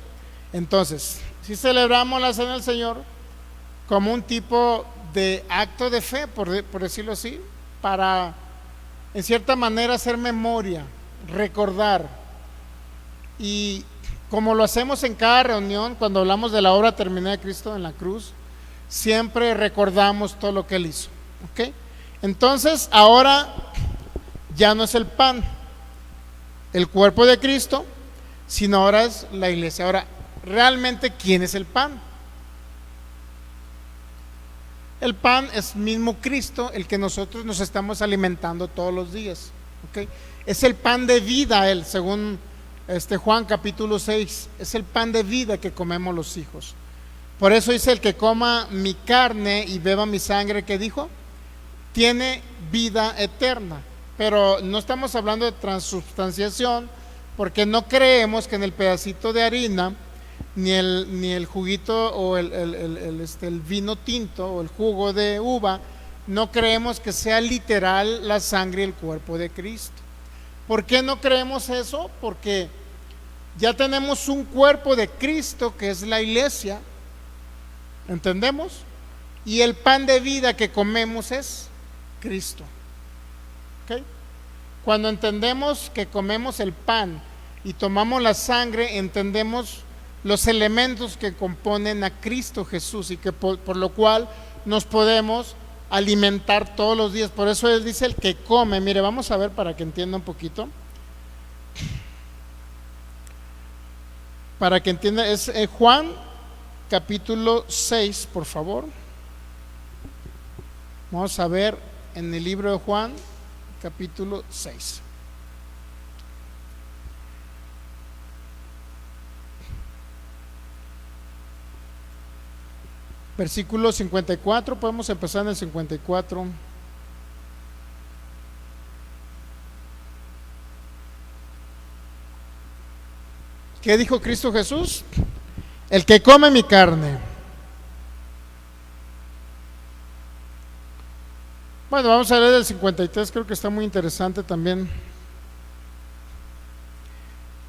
Entonces, si celebramos la cena del Señor como un tipo de acto de fe, por decirlo así, para en cierta manera hacer memoria, recordar. Y como lo hacemos en cada reunión, cuando hablamos de la obra terminada de Cristo en la cruz, siempre recordamos todo lo que Él hizo, ¿ok? Entonces ahora ya no es el pan, el cuerpo de Cristo, sino ahora es la iglesia. Ahora, realmente, ¿quién es el pan? El pan es mismo Cristo, el que nosotros nos estamos alimentando todos los días, ¿ok? Es el pan de vida, Él, según Juan capítulo 6, es el pan de vida que comemos los hijos. Por eso dice, el que coma mi carne y beba mi sangre, ¿qué dijo? Tiene vida eterna. Pero no estamos hablando de transubstanciación, porque no creemos que en el pedacito de harina, ni el juguito o el vino tinto o el jugo de uva, no creemos que sea literal la sangre y el cuerpo de Cristo. ¿Por qué no creemos eso? Porque ya tenemos un cuerpo de Cristo que es la iglesia, ¿entendemos? Y el pan de vida que comemos es Cristo, ¿ok? Cuando entendemos que comemos el pan y tomamos la sangre, entendemos los elementos que componen a Cristo Jesús, y que por lo cual nos podemos alimentar todos los días. Por eso él dice el que come. Mire, vamos a ver para que entienda un poquito. Para que entienda, es Juan capítulo 6, por favor. Vamos a ver en el libro de Juan capítulo 6. Versículo 54, podemos empezar en el 54. ¿Qué dijo Cristo Jesús? El que come mi carne. Bueno, vamos a leer el 53, creo que está muy interesante también.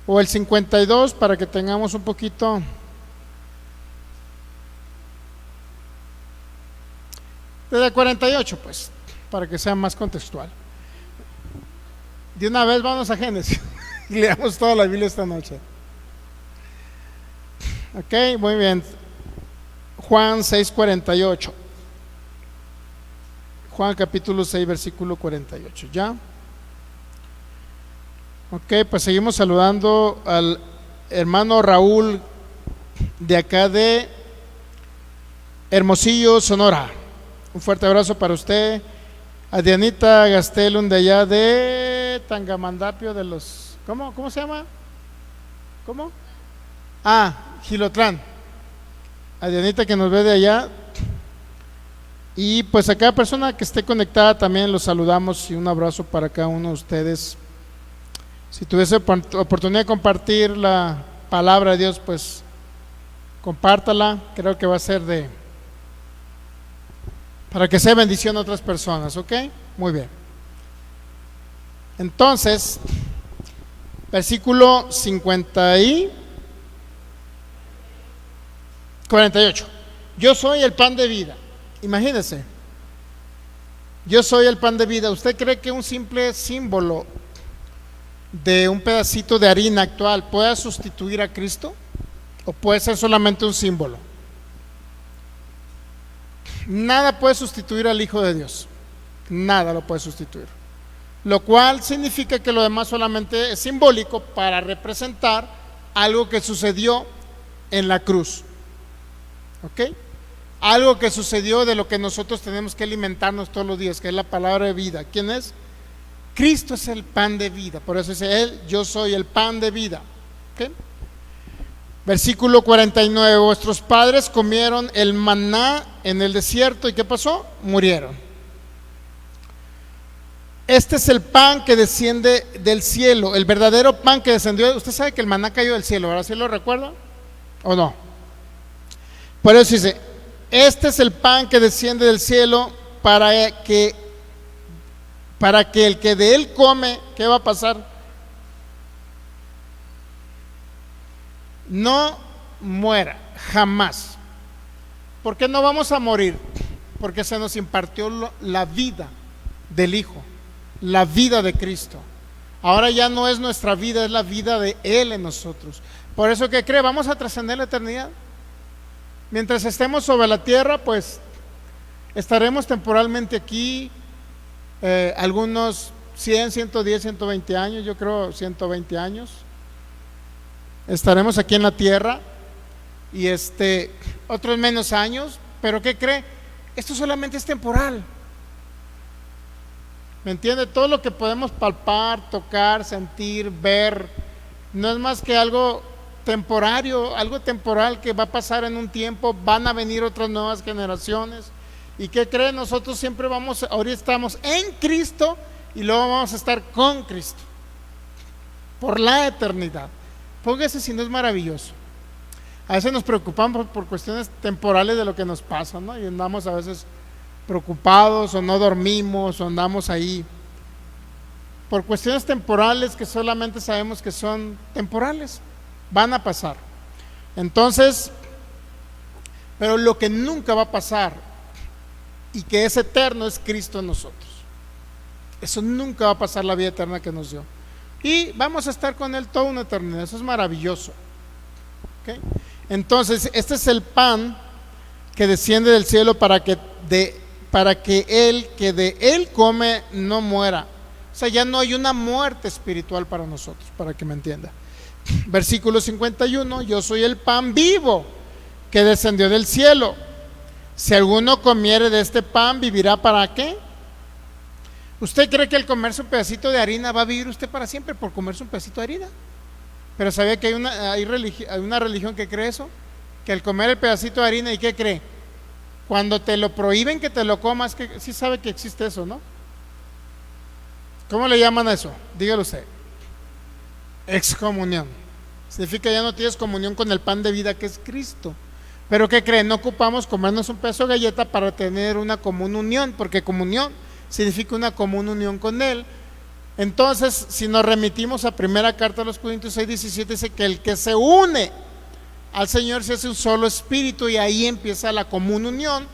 O el 52 para que tengamos un poquito. Desde el 48, pues, para que sea más contextual. De una vez vamos a Génesis y leamos toda la Biblia esta noche. Ok, muy bien. Juan 6:48. Juan capítulo 6, versículo 48. ¿Ya? Ok, pues seguimos saludando al hermano Raúl de acá de Hermosillo, Sonora. Un fuerte abrazo para usted. A Dianita Gastelum de allá de Tangamandapio de los... ¿Cómo se llama? ¿Cómo? Gilotlán. A Dianita que nos ve de allá. Y pues a cada persona que esté conectada también los saludamos y un abrazo para cada uno de ustedes. Si tuviese oportunidad de compartir la palabra de Dios, pues compártala. Creo que va a ser para que sea bendición a otras personas, ¿ok? Muy bien. Entonces, versículo 48. Yo soy el pan de vida. Imagínese, yo soy el pan de vida. ¿Usted cree que un simple símbolo de un pedacito de harina actual pueda sustituir a Cristo? ¿O puede ser solamente un símbolo? Nada puede sustituir al Hijo de Dios. Nada lo puede sustituir. Lo cual significa que lo demás solamente es simbólico para representar algo que sucedió en la cruz. ¿Ok? Algo que sucedió de lo que nosotros tenemos que alimentarnos todos los días, que es la palabra de vida. ¿Quién es? Cristo es el pan de vida. Por eso dice Él, yo soy el pan de vida. ¿Ok? Versículo 49, vuestros padres comieron el maná en el desierto, ¿y qué pasó? Murieron. Este es el pan que desciende del cielo, el verdadero pan que descendió. Usted sabe que el maná cayó del cielo, ¿ahora sí lo recuerda? ¿O no? Por eso dice, este es el pan que desciende del cielo para que el que de él come, ¿qué va a pasar? No muera, jamás. ¿Por qué no vamos a morir? Porque se nos impartió la vida del Hijo, la vida de Cristo. Ahora ya no es nuestra vida, es la vida de Él en nosotros. Por eso, ¿qué cree? Vamos a trascender la eternidad. Mientras estemos sobre la tierra, pues estaremos temporalmente aquí, algunos 100, 110, 120 años, yo creo 120 años. Estaremos aquí en la tierra y otros menos años, pero ¿qué cree? Esto solamente es temporal. ¿Me entiende? Todo lo que podemos palpar, tocar, sentir, ver, no es más que algo temporario, algo temporal que va a pasar en un tiempo. Van a venir otras nuevas generaciones. ¿Y qué cree? Nosotros siempre ahorita estamos en Cristo y luego vamos a estar con Cristo por la eternidad. Póngase si no es maravilloso. A veces nos preocupamos por cuestiones temporales de lo que nos pasa, ¿no? Y andamos a veces preocupados o no dormimos o andamos ahí por cuestiones temporales que solamente sabemos que son temporales, van a pasar. Entonces, pero lo que nunca va a pasar y que es eterno es Cristo en nosotros. Eso nunca va a pasar, la vida eterna que nos dio. Y vamos a estar con Él toda una eternidad. Eso es maravilloso. ¿Okay? Entonces, este es el pan que desciende del cielo para que para que el que de él come no muera. O sea, ya no hay una muerte espiritual para nosotros, para que me entienda. Versículo 51, yo soy el pan vivo que descendió del cielo. Si alguno comiere de este pan, ¿vivirá para qué? ¿Usted cree que al comerse un pedacito de harina va a vivir usted para siempre por comerse un pedacito de harina? Pero ¿sabía que hay una religión que cree eso? Que al comer el pedacito de harina, ¿y qué cree? Cuando te lo prohíben que te lo comas, que sí sabe que existe eso, ¿no? ¿Cómo le llaman a eso? Dígalo usted. Excomunión. Significa ya no tienes comunión con el pan de vida que es Cristo. Pero ¿qué creen? No ocupamos comernos un pedazo de galleta para tener una común unión, porque comunión significa una común unión con Él. Entonces, si nos remitimos a primera carta a los Corintios 6:17, dice que el que se une al Señor se hace un solo espíritu, y ahí empieza la común unión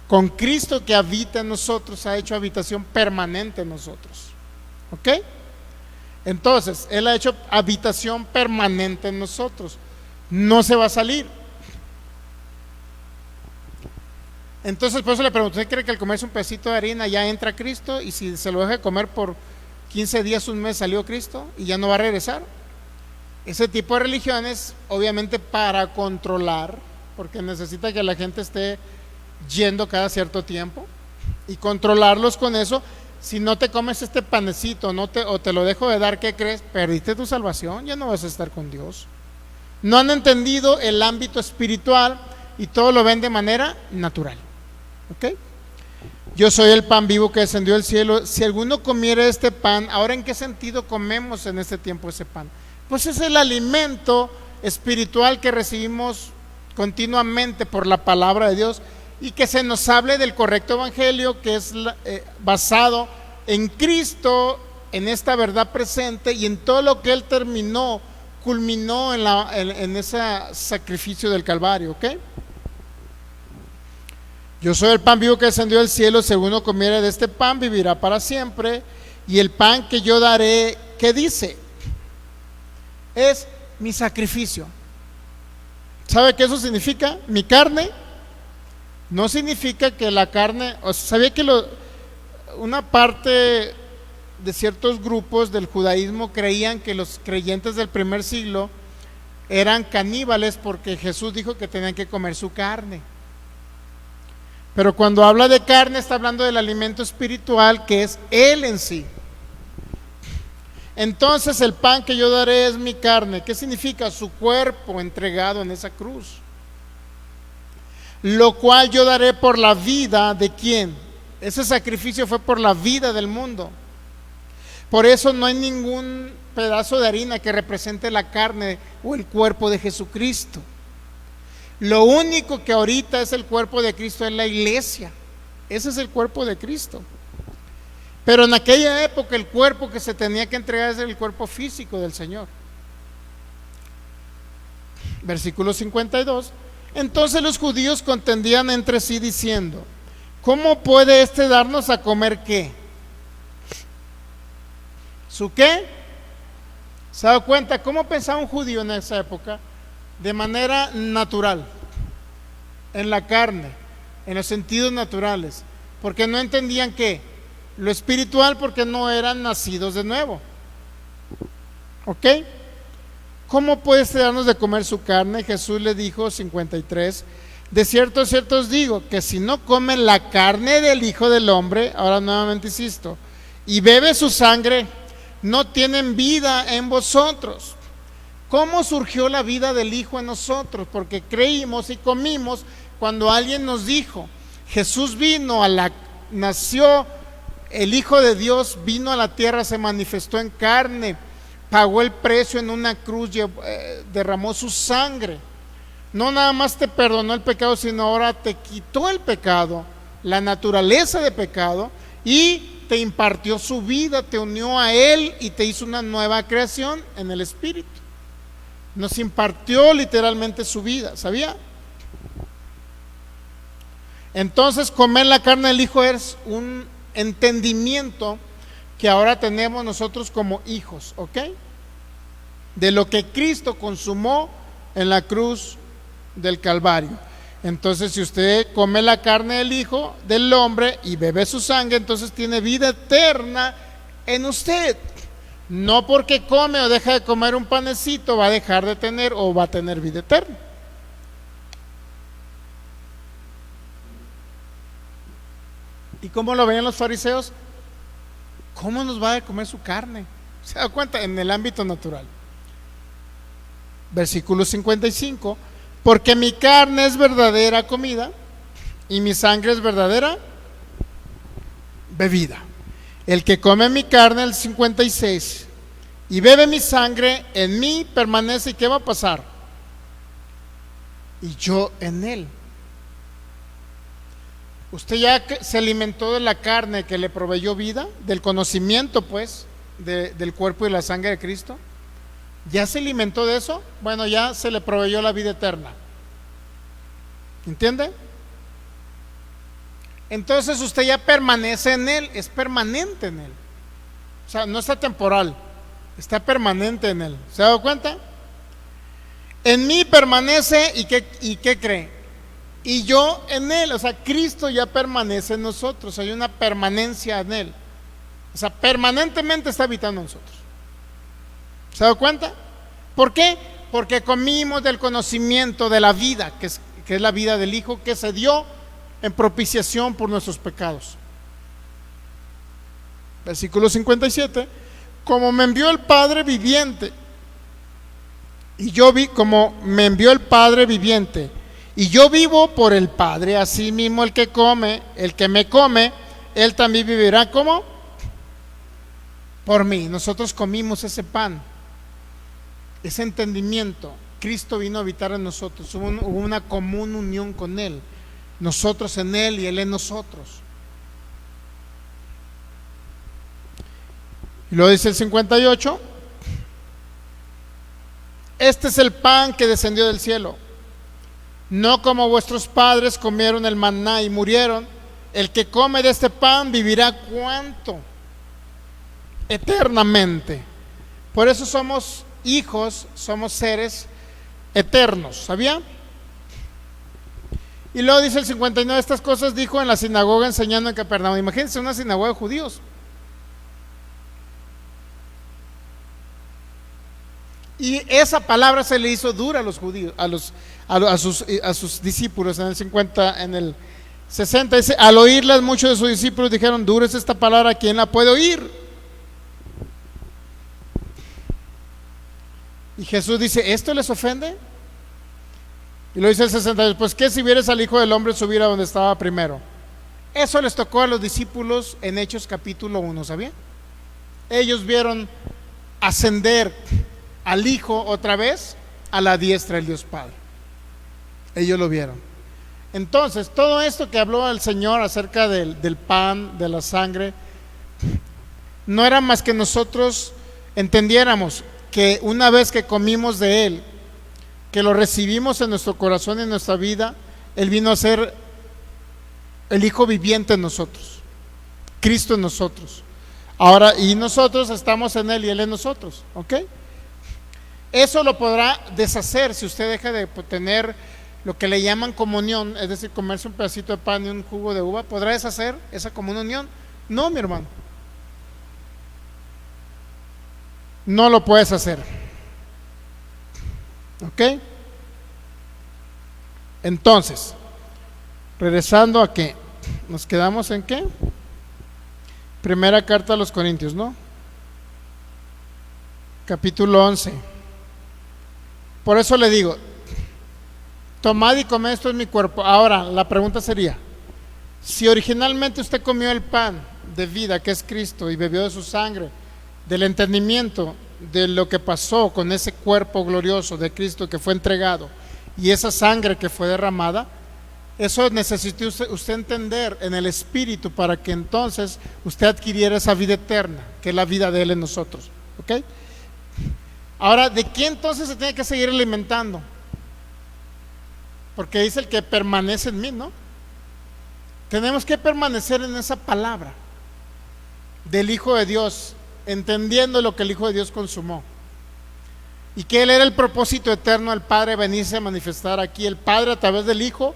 con Cristo que habita en nosotros, ha hecho habitación permanente en nosotros. ¿Ok? Entonces, Él ha hecho habitación permanente en nosotros, no se va a salir. Entonces, por eso le pregunto, ¿usted cree que al comerse un pedacito de harina ya entra Cristo? Y si se lo deja de comer por 15 días, un mes, salió Cristo y ya no va a regresar. Ese tipo de religiones, obviamente para controlar, porque necesita que la gente esté yendo cada cierto tiempo, y controlarlos con eso. Si no te comes este panecito o te lo dejo de dar, ¿qué crees? Perdiste tu salvación, ya no vas a estar con Dios. No han entendido el ámbito espiritual y todo lo ven de manera natural. ¿Ok? Yo soy el pan vivo que descendió del cielo. Si alguno comiera este pan, ¿ahora en qué sentido comemos en este tiempo ese pan? Pues es el alimento espiritual que recibimos continuamente por la palabra de Dios, y que se nos hable del correcto evangelio, que es basado en Cristo, en esta verdad presente y en todo lo que Él culminó en ese sacrificio del Calvario. ¿Ok? Yo soy el pan vivo que descendió del cielo. Si alguno comiere de este pan, vivirá para siempre. Y el pan que yo daré, ¿qué dice? Es mi sacrificio. ¿Sabe qué eso significa? Mi carne. No significa que la carne, o sea, ¿sabía que una parte de ciertos grupos del judaísmo creían que los creyentes del primer siglo eran caníbales porque Jesús dijo que tenían que comer su carne? Pero cuando habla de carne está hablando del alimento espiritual, que es Él en sí. Entonces el pan que yo daré es mi carne. ¿Qué significa? Su cuerpo entregado en esa cruz, lo cual yo daré por la vida de ¿quién? Ese sacrificio fue por la vida del mundo. Por eso no hay ningún pedazo de harina que represente la carne o el cuerpo de Jesucristo. Lo único que ahorita es el cuerpo de Cristo es la iglesia. Ese es el cuerpo de Cristo. Pero en aquella época el cuerpo que se tenía que entregar es el cuerpo físico del Señor. Versículo 52. Entonces los judíos contendían entre sí diciendo: ¿cómo puede este darnos a comer qué? ¿Su qué? ¿Se ha dado cuenta cómo pensaba un judío en esa época? De manera natural, en la carne, en los sentidos naturales, porque no entendían qué, lo espiritual, porque no eran nacidos de nuevo. ¿Ok? ¿Cómo puede darnos de comer su carne? Jesús le dijo, 53, de cierto os digo, que si no comen la carne del Hijo del Hombre, ahora nuevamente insisto, y bebe su sangre, no tienen vida en vosotros. ¿Cómo surgió la vida del Hijo en nosotros? Porque creímos y comimos cuando alguien nos dijo, Jesús nació, el Hijo de Dios vino a la tierra, se manifestó en carne, pagó el precio en una cruz, derramó su sangre. No nada más te perdonó el pecado, sino ahora te quitó el pecado, la naturaleza de pecado, y te impartió su vida, te unió a Él y te hizo una nueva creación en el Espíritu. Nos impartió literalmente su vida, ¿sabía? Entonces comer la carne del Hijo es un entendimiento que ahora tenemos nosotros como hijos, ¿ok? De lo que Cristo consumó en la cruz del Calvario. Entonces, si usted come la carne del Hijo del Hombre y bebe su sangre, entonces tiene vida eterna en usted. No porque come o deja de comer un panecito va a dejar de tener o va a tener vida eterna. ¿Y cómo lo veían los fariseos? ¿Cómo nos va a comer su carne? ¿Se da cuenta? En el ámbito natural. Versículo 55. Porque mi carne es verdadera comida y mi sangre es verdadera bebida. El que come mi carne, el 56, y bebe mi sangre, en mí permanece. ¿Y qué va a pasar? Y yo en él. Usted ya se alimentó de la carne que le proveyó vida, del conocimiento pues del cuerpo y la sangre de Cristo. ¿Ya se alimentó de eso? Bueno, ya se le proveyó la vida eterna. ¿Entiende? Entonces usted ya permanece en él, es permanente en él. O sea, no está temporal, está permanente en él. ¿Se ha dado cuenta? En mí permanece, ¿y qué cree? Y yo en él. O sea, Cristo ya permanece en nosotros. Hay una permanencia en él. O sea, permanentemente está habitando en nosotros. ¿Se ha dado cuenta? ¿Por qué? Porque comimos del conocimiento de la vida, que es la vida del Hijo, que se dio en propiciación por nuestros pecados. Versículo 57. Como me envió el Padre viviente, y yo vi, como me envió el Padre viviente, y yo vivo por el Padre, así mismo el que me come, él también vivirá. ¿Cómo? Por mí. Nosotros comimos ese pan, ese entendimiento. Cristo vino a habitar en nosotros. Hubo una común unión con él, nosotros en él y él en nosotros. Y luego dice el 58: este es el pan que descendió del cielo, no como vuestros padres comieron el maná y murieron. El que come de este pan vivirá ¿cuánto? Eternamente. Por eso somos hijos, somos seres eternos, ¿sabía? Y luego dice el 59: estas cosas dijo en la sinagoga enseñando en Capernaum. Imagínense una sinagoga de judíos. Y esa palabra se le hizo dura a los judíos, a sus discípulos. En el 50, en el 60 dice: al oírlas muchos de sus discípulos dijeron, dura es esta palabra, ¿quién la puede oír? Y Jesús dice: ¿esto les ofende? Y lo dice el 62: pues qué si vieres al Hijo del Hombre subir a donde estaba primero. Eso les tocó a los discípulos en Hechos capítulo 1, ¿sabían? Ellos vieron ascender al Hijo otra vez a la diestra del Dios Padre. Ellos lo vieron. Entonces, todo esto que habló el Señor acerca del pan, de la sangre, no era más que nosotros entendiéramos que una vez que comimos de Él, que lo recibimos en nuestro corazón y en nuestra vida, Él vino a ser el Hijo viviente en nosotros, Cristo en nosotros. Ahora, y nosotros estamos en Él y Él en nosotros, ¿ok? Eso lo podrá deshacer si usted deja de tener lo que le llaman comunión, es decir, comerse un pedacito de pan y un jugo de uva. ¿Podrá deshacer esa comunión? No, mi hermano, no lo puedes hacer, ¿ok? Entonces, regresando a que nos quedamos en qué, primera carta a los Corintios, ¿no? Capítulo 11. Por eso le digo, tomad y comed, esto es mi cuerpo. Ahora, la pregunta sería, si originalmente usted comió el pan de vida, que es Cristo, y bebió de su sangre, del entendimiento de lo que pasó con ese cuerpo glorioso de Cristo que fue entregado, y esa sangre que fue derramada, eso necesita usted entender en el Espíritu, para que entonces usted adquiriera esa vida eterna, que es la vida de Él en nosotros, ¿ok? Ahora, ¿de qué entonces se tiene que seguir alimentando? Porque dice el que permanece en mí, ¿no? Tenemos que permanecer en esa palabra del Hijo de Dios, entendiendo lo que el Hijo de Dios consumó, y que Él era el propósito eterno del Padre venirse a manifestar aquí. El Padre a través del Hijo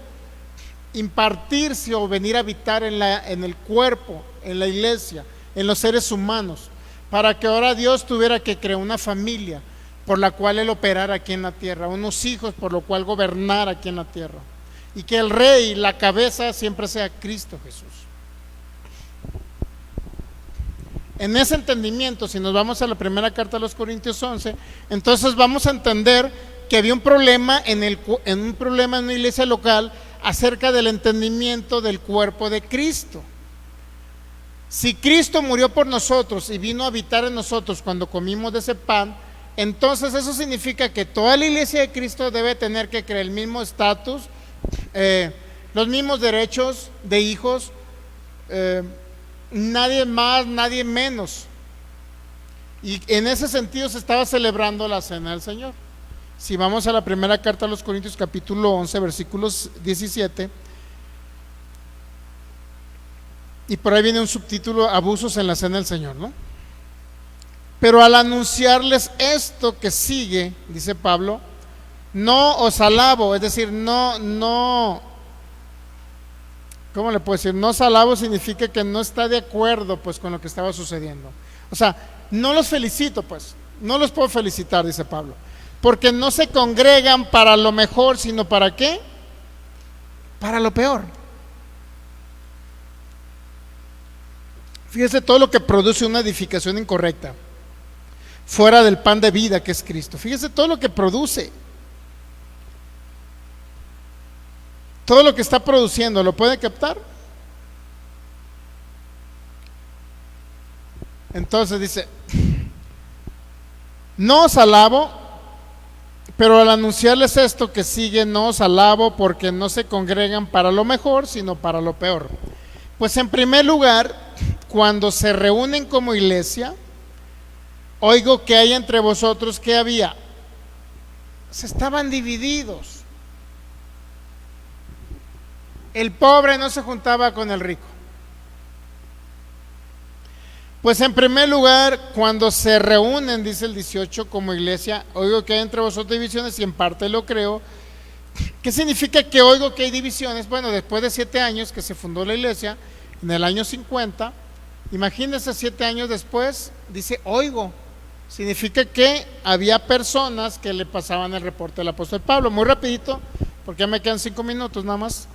impartirse o venir a habitar en el cuerpo, en la iglesia, en los seres humanos, para que ahora Dios tuviera que crear una familia por la cual Él operara aquí en la tierra, unos hijos por lo cual gobernar aquí en la tierra, y que el rey, la cabeza, siempre sea Cristo Jesús. En ese entendimiento, si nos vamos a la primera carta a los Corintios 11, entonces vamos a entender que había un problema en una iglesia local acerca del entendimiento del cuerpo de Cristo. Si Cristo murió por nosotros y vino a habitar en nosotros cuando comimos de ese pan, entonces eso significa que toda la iglesia de Cristo debe tener que creer el mismo estatus, los mismos derechos de hijos, nadie más, nadie menos. Y en ese sentido se estaba celebrando la cena del Señor. Si vamos a la primera carta a los Corintios capítulo 11 versículos 17, y por ahí viene un subtítulo: abusos en la cena del Señor, ¿no? Pero al anunciarles esto que sigue, dice Pablo, no os alabo, es decir, no, ¿cómo le puedo decir? No os alabo significa que no está de acuerdo pues con lo que estaba sucediendo. O sea, no los felicito pues, no los puedo felicitar, dice Pablo, porque no se congregan para lo mejor, sino ¿para qué? Para lo peor. Fíjese todo lo que produce una edificación incorrecta, fuera del pan de vida que es Cristo. Fíjese todo lo que produce, todo lo que está produciendo. ¿Lo puede captar? Entonces dice: no os alabo, pero al anunciarles esto que sigue, no os alabo, porque no se congregan para lo mejor, sino para lo peor. Pues en primer lugar, cuando se reúnen como iglesia, oigo que hay entre vosotros, ¿qué había? Se estaban divididos. El pobre no se juntaba con el rico. Pues en primer lugar, cuando se reúnen, dice el 18, como iglesia, oigo que hay entre vosotros divisiones, y en parte lo creo. ¿Qué significa que oigo que hay divisiones? Bueno, después de 7 años que se fundó la iglesia, en el año 50, imagínense 7 años después, dice oigo, significa que había personas que le pasaban el reporte al apóstol Pablo. Muy rapidito, porque ya me quedan 5 minutos nada más.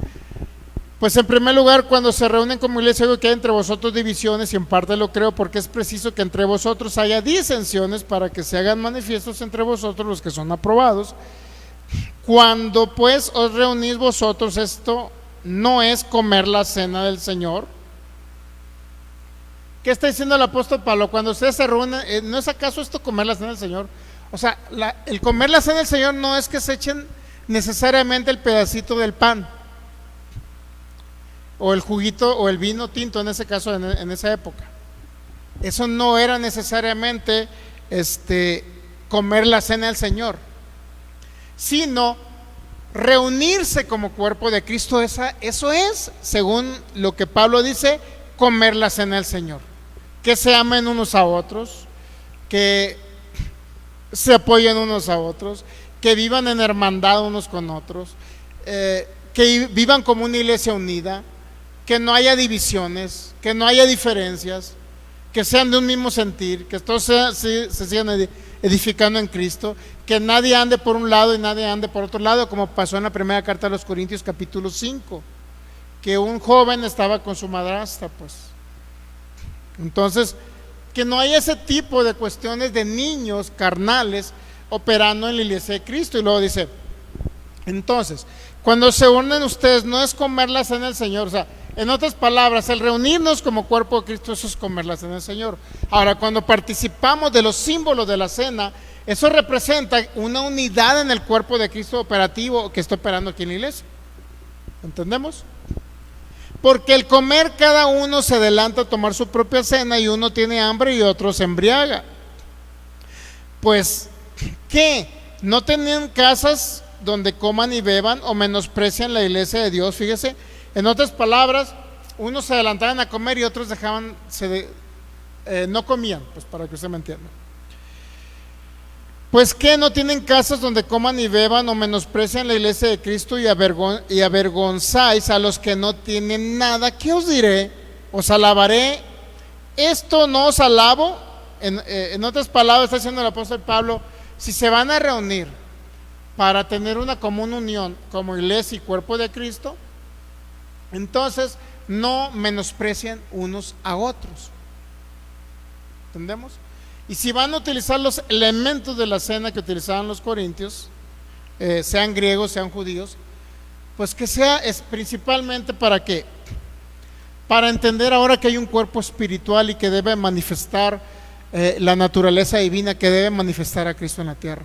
Pues en primer lugar, cuando se reúnen como iglesia, oigo que hay entre vosotros divisiones, y en parte lo creo, porque es preciso que entre vosotros haya disensiones, para que se hagan manifiestos entre vosotros los que son aprobados. Cuando pues os reunís vosotros, esto no es comer la cena del Señor. ¿Qué está diciendo el apóstol Pablo? Cuando ustedes se reúnen, ¿no es acaso esto comer la cena del Señor? O sea, el comer la cena del Señor no es que se echen necesariamente el pedacito del pan, o el juguito, o el vino tinto, en ese caso, en esa época. Eso no era necesariamente comer la cena del Señor, sino reunirse como cuerpo de Cristo. Eso es, según lo que Pablo dice, comer la cena del Señor. Que se amen unos a otros, que se apoyen unos a otros, que vivan en hermandad unos con otros, que vivan como una iglesia unida, que no haya divisiones, que no haya diferencias, que sean de un mismo sentir, que todos se sigan edificando en Cristo, que nadie ande por un lado y nadie ande por otro lado, como pasó en la primera carta a los Corintios capítulo 5, que un joven estaba con su madrastra, pues. Entonces, que no haya ese tipo de cuestiones de niños carnales operando en la iglesia de Cristo. Y luego dice, entonces, cuando se unen ustedes, no es comer la cena del Señor. O sea, en otras palabras, el reunirnos como cuerpo de Cristo, eso es comer la cena del Señor. Ahora, cuando participamos de los símbolos de la cena, eso representa una unidad en el cuerpo de Cristo operativo que está operando aquí en la iglesia. ¿Entendemos? Porque el comer, cada uno se adelanta a tomar su propia cena, y uno tiene hambre y otro se embriaga. Pues, ¿qué? ¿No tenían casas donde coman y beban, o menosprecian la iglesia de Dios? Fíjese, en otras palabras, unos se adelantaban a comer y otros dejaban, no comían, pues para que usted me entienda. Pues que no tienen casas donde coman y beban, o menosprecian la iglesia de Cristo y avergonzáis a los que no tienen nada. ¿Qué os diré? ¿Os alabaré? Esto no os alabo. En otras palabras, está diciendo el apóstol Pablo, si se van a reunir para tener una común unión como iglesia y cuerpo de Cristo, entonces no menosprecien unos a otros. ¿Entendemos? Y si van a utilizar los elementos de la cena que utilizaban los corintios, sean griegos, sean judíos, pues que sea es principalmente para qué, para entender ahora que hay un cuerpo espiritual y que debe manifestar la naturaleza divina, que debe manifestar a Cristo en la tierra,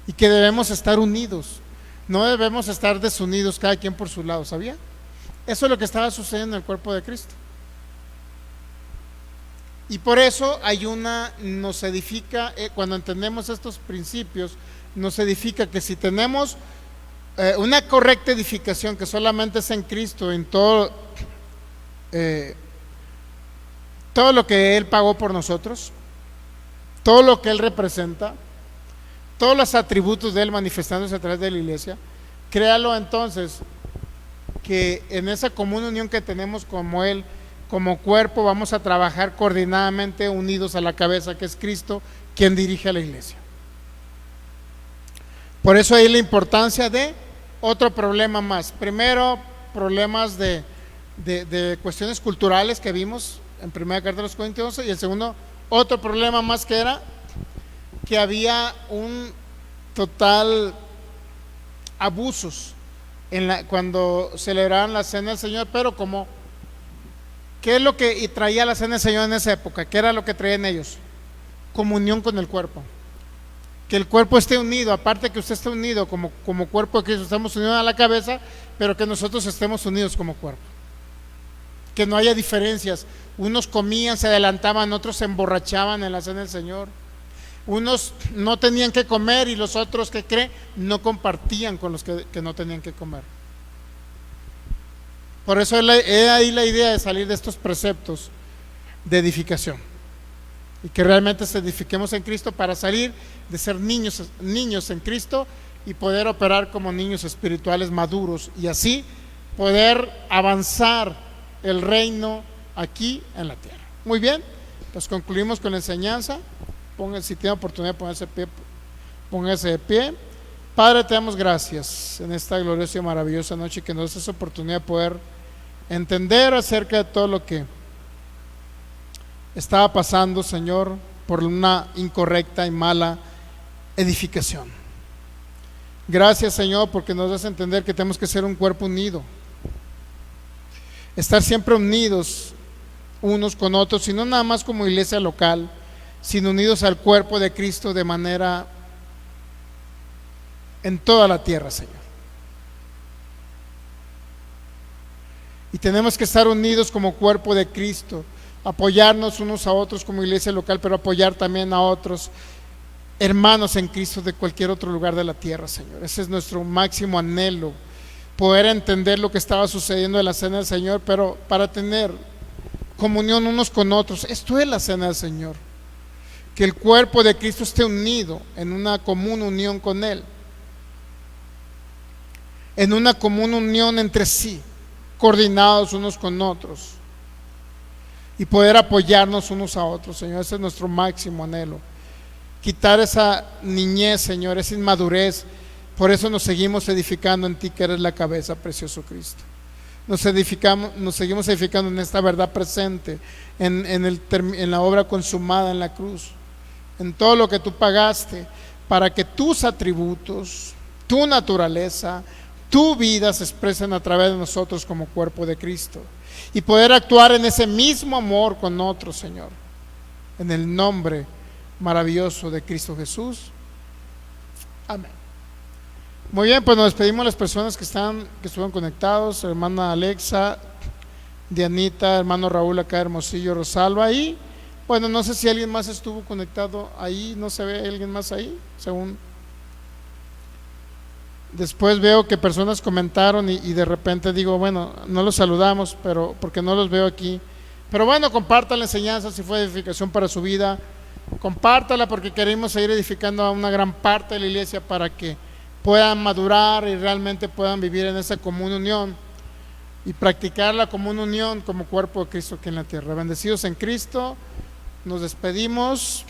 y que debemos estar unidos, no debemos estar desunidos cada quien por su lado. ¿Sabía? Eso es lo que estaba sucediendo en el cuerpo de Cristo. Y por eso nos edifica, cuando entendemos estos principios, nos edifica que si tenemos una correcta edificación que solamente es en Cristo, en todo lo que Él pagó por nosotros, todo lo que Él representa, todos los atributos de Él manifestándose a través de la iglesia, créalo entonces que en esa común unión que tenemos como Él, como cuerpo, vamos a trabajar coordinadamente unidos a la cabeza, que es Cristo, quien dirige a la iglesia. Por eso hay la importancia de otro problema más. Primero, problemas de cuestiones culturales que vimos en primera carta de los Corintios 11, y el segundo, otro problema más, que era que había un total abusos cuando celebraban la cena del Señor. Pero como ¿qué es lo que traía la cena del Señor en esa época? ¿Qué era lo que traían ellos? Comunión con el cuerpo. Que el cuerpo esté unido, aparte que usted esté unido como cuerpo de Cristo, estamos unidos a la cabeza, pero que nosotros estemos unidos como cuerpo. Que no haya diferencias. Unos comían, se adelantaban, otros se emborrachaban en la cena del Señor. Unos no tenían que comer y los otros, que creen, no compartían con los que no tenían que comer. Por eso es ahí la idea de salir de estos preceptos de edificación, y que realmente se edifiquemos en Cristo para salir de ser niños en Cristo y poder operar como niños espirituales maduros, y así poder avanzar el reino aquí en la tierra. Muy bien, pues concluimos con la enseñanza. Si tiene oportunidad de póngase de pie. Padre, te damos gracias en esta gloriosa y maravillosa noche, que nos das oportunidad de poder entender acerca de todo lo que estaba pasando, Señor, por una incorrecta y mala edificación. Gracias, Señor, porque nos das a entender que tenemos que ser un cuerpo unido, estar siempre unidos unos con otros, y no nada más como iglesia local, sino unidos al cuerpo de Cristo de manera en toda la tierra, Señor. Y tenemos que estar unidos como cuerpo de Cristo, apoyarnos unos a otros como iglesia local, pero apoyar también a otros hermanos en Cristo de cualquier otro lugar de la tierra, Señor. Ese es nuestro máximo anhelo, poder entender lo que estaba sucediendo en la cena del Señor, pero para tener comunión unos con otros. Esto es la cena del Señor, que el cuerpo de Cristo esté unido en una común unión con Él, en una común unión entre sí, coordinados unos con otros, y poder apoyarnos unos a otros, Señor. Ese es nuestro máximo anhelo, quitar esa niñez, Señor, esa inmadurez. Por eso nos seguimos edificando en ti, que eres la cabeza, precioso Cristo. Nos seguimos edificando en esta verdad presente, en la obra consumada en la cruz, en todo lo que tú pagaste, para que tus atributos, tu naturaleza, tu vida se expresen a través de nosotros como cuerpo de Cristo, y poder actuar en ese mismo amor con otros, Señor, en el nombre maravilloso de Cristo Jesús. Amén. Muy bien, pues nos despedimos de las personas que estuvieron conectados: hermana Alexa, Dianita, hermano Raúl acá, Hermosillo, Rosalba, y bueno, no sé si alguien más estuvo conectado ahí, no se ve alguien más ahí, según después veo que personas comentaron, y de repente digo, bueno, no los saludamos, pero porque no los veo aquí. Pero bueno, compartan la enseñanza si fue edificación para su vida. compártala porque queremos seguir edificando a una gran parte de la iglesia para que puedan madurar y realmente puedan vivir en esa común unión y practicar la común unión como cuerpo de Cristo aquí en la tierra. Bendecidos en Cristo, nos despedimos,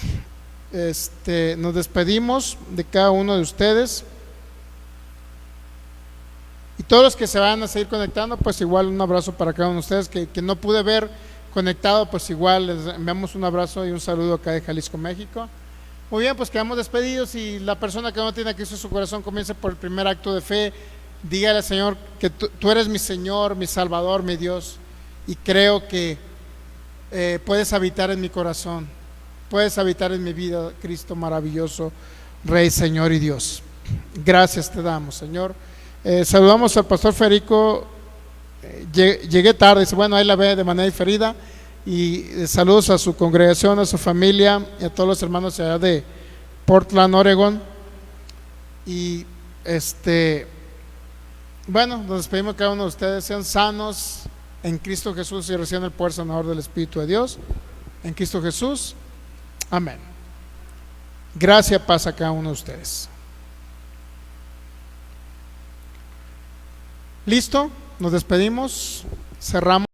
nos despedimos de cada uno de ustedes. Y todos los que se van a seguir conectando, pues igual un abrazo para cada uno de ustedes que no pude ver conectado, pues igual les enviamos un abrazo y un saludo acá de Jalisco, México. Muy bien, pues quedamos despedidos y la persona que no tiene a Cristo en su corazón comience por el primer acto de fe. Dígale al Señor que tú eres mi Señor, mi Salvador, mi Dios, y creo que puedes habitar en mi corazón, puedes habitar en mi vida, Cristo maravilloso, Rey, Señor y Dios. Gracias te damos, Señor. Saludamos al pastor Federico. Llegué tarde, dice, bueno, ahí la ve de manera diferida. Y saludos a su congregación, a su familia y a todos los hermanos allá de Portland, Oregon. Y bueno, nos despedimos de cada uno de ustedes. Sean sanos en Cristo Jesús y reciban el poder sanador del Espíritu de Dios en Cristo Jesús. Amén. Gracia, paz a cada uno de ustedes. Listo, nos despedimos, cerramos.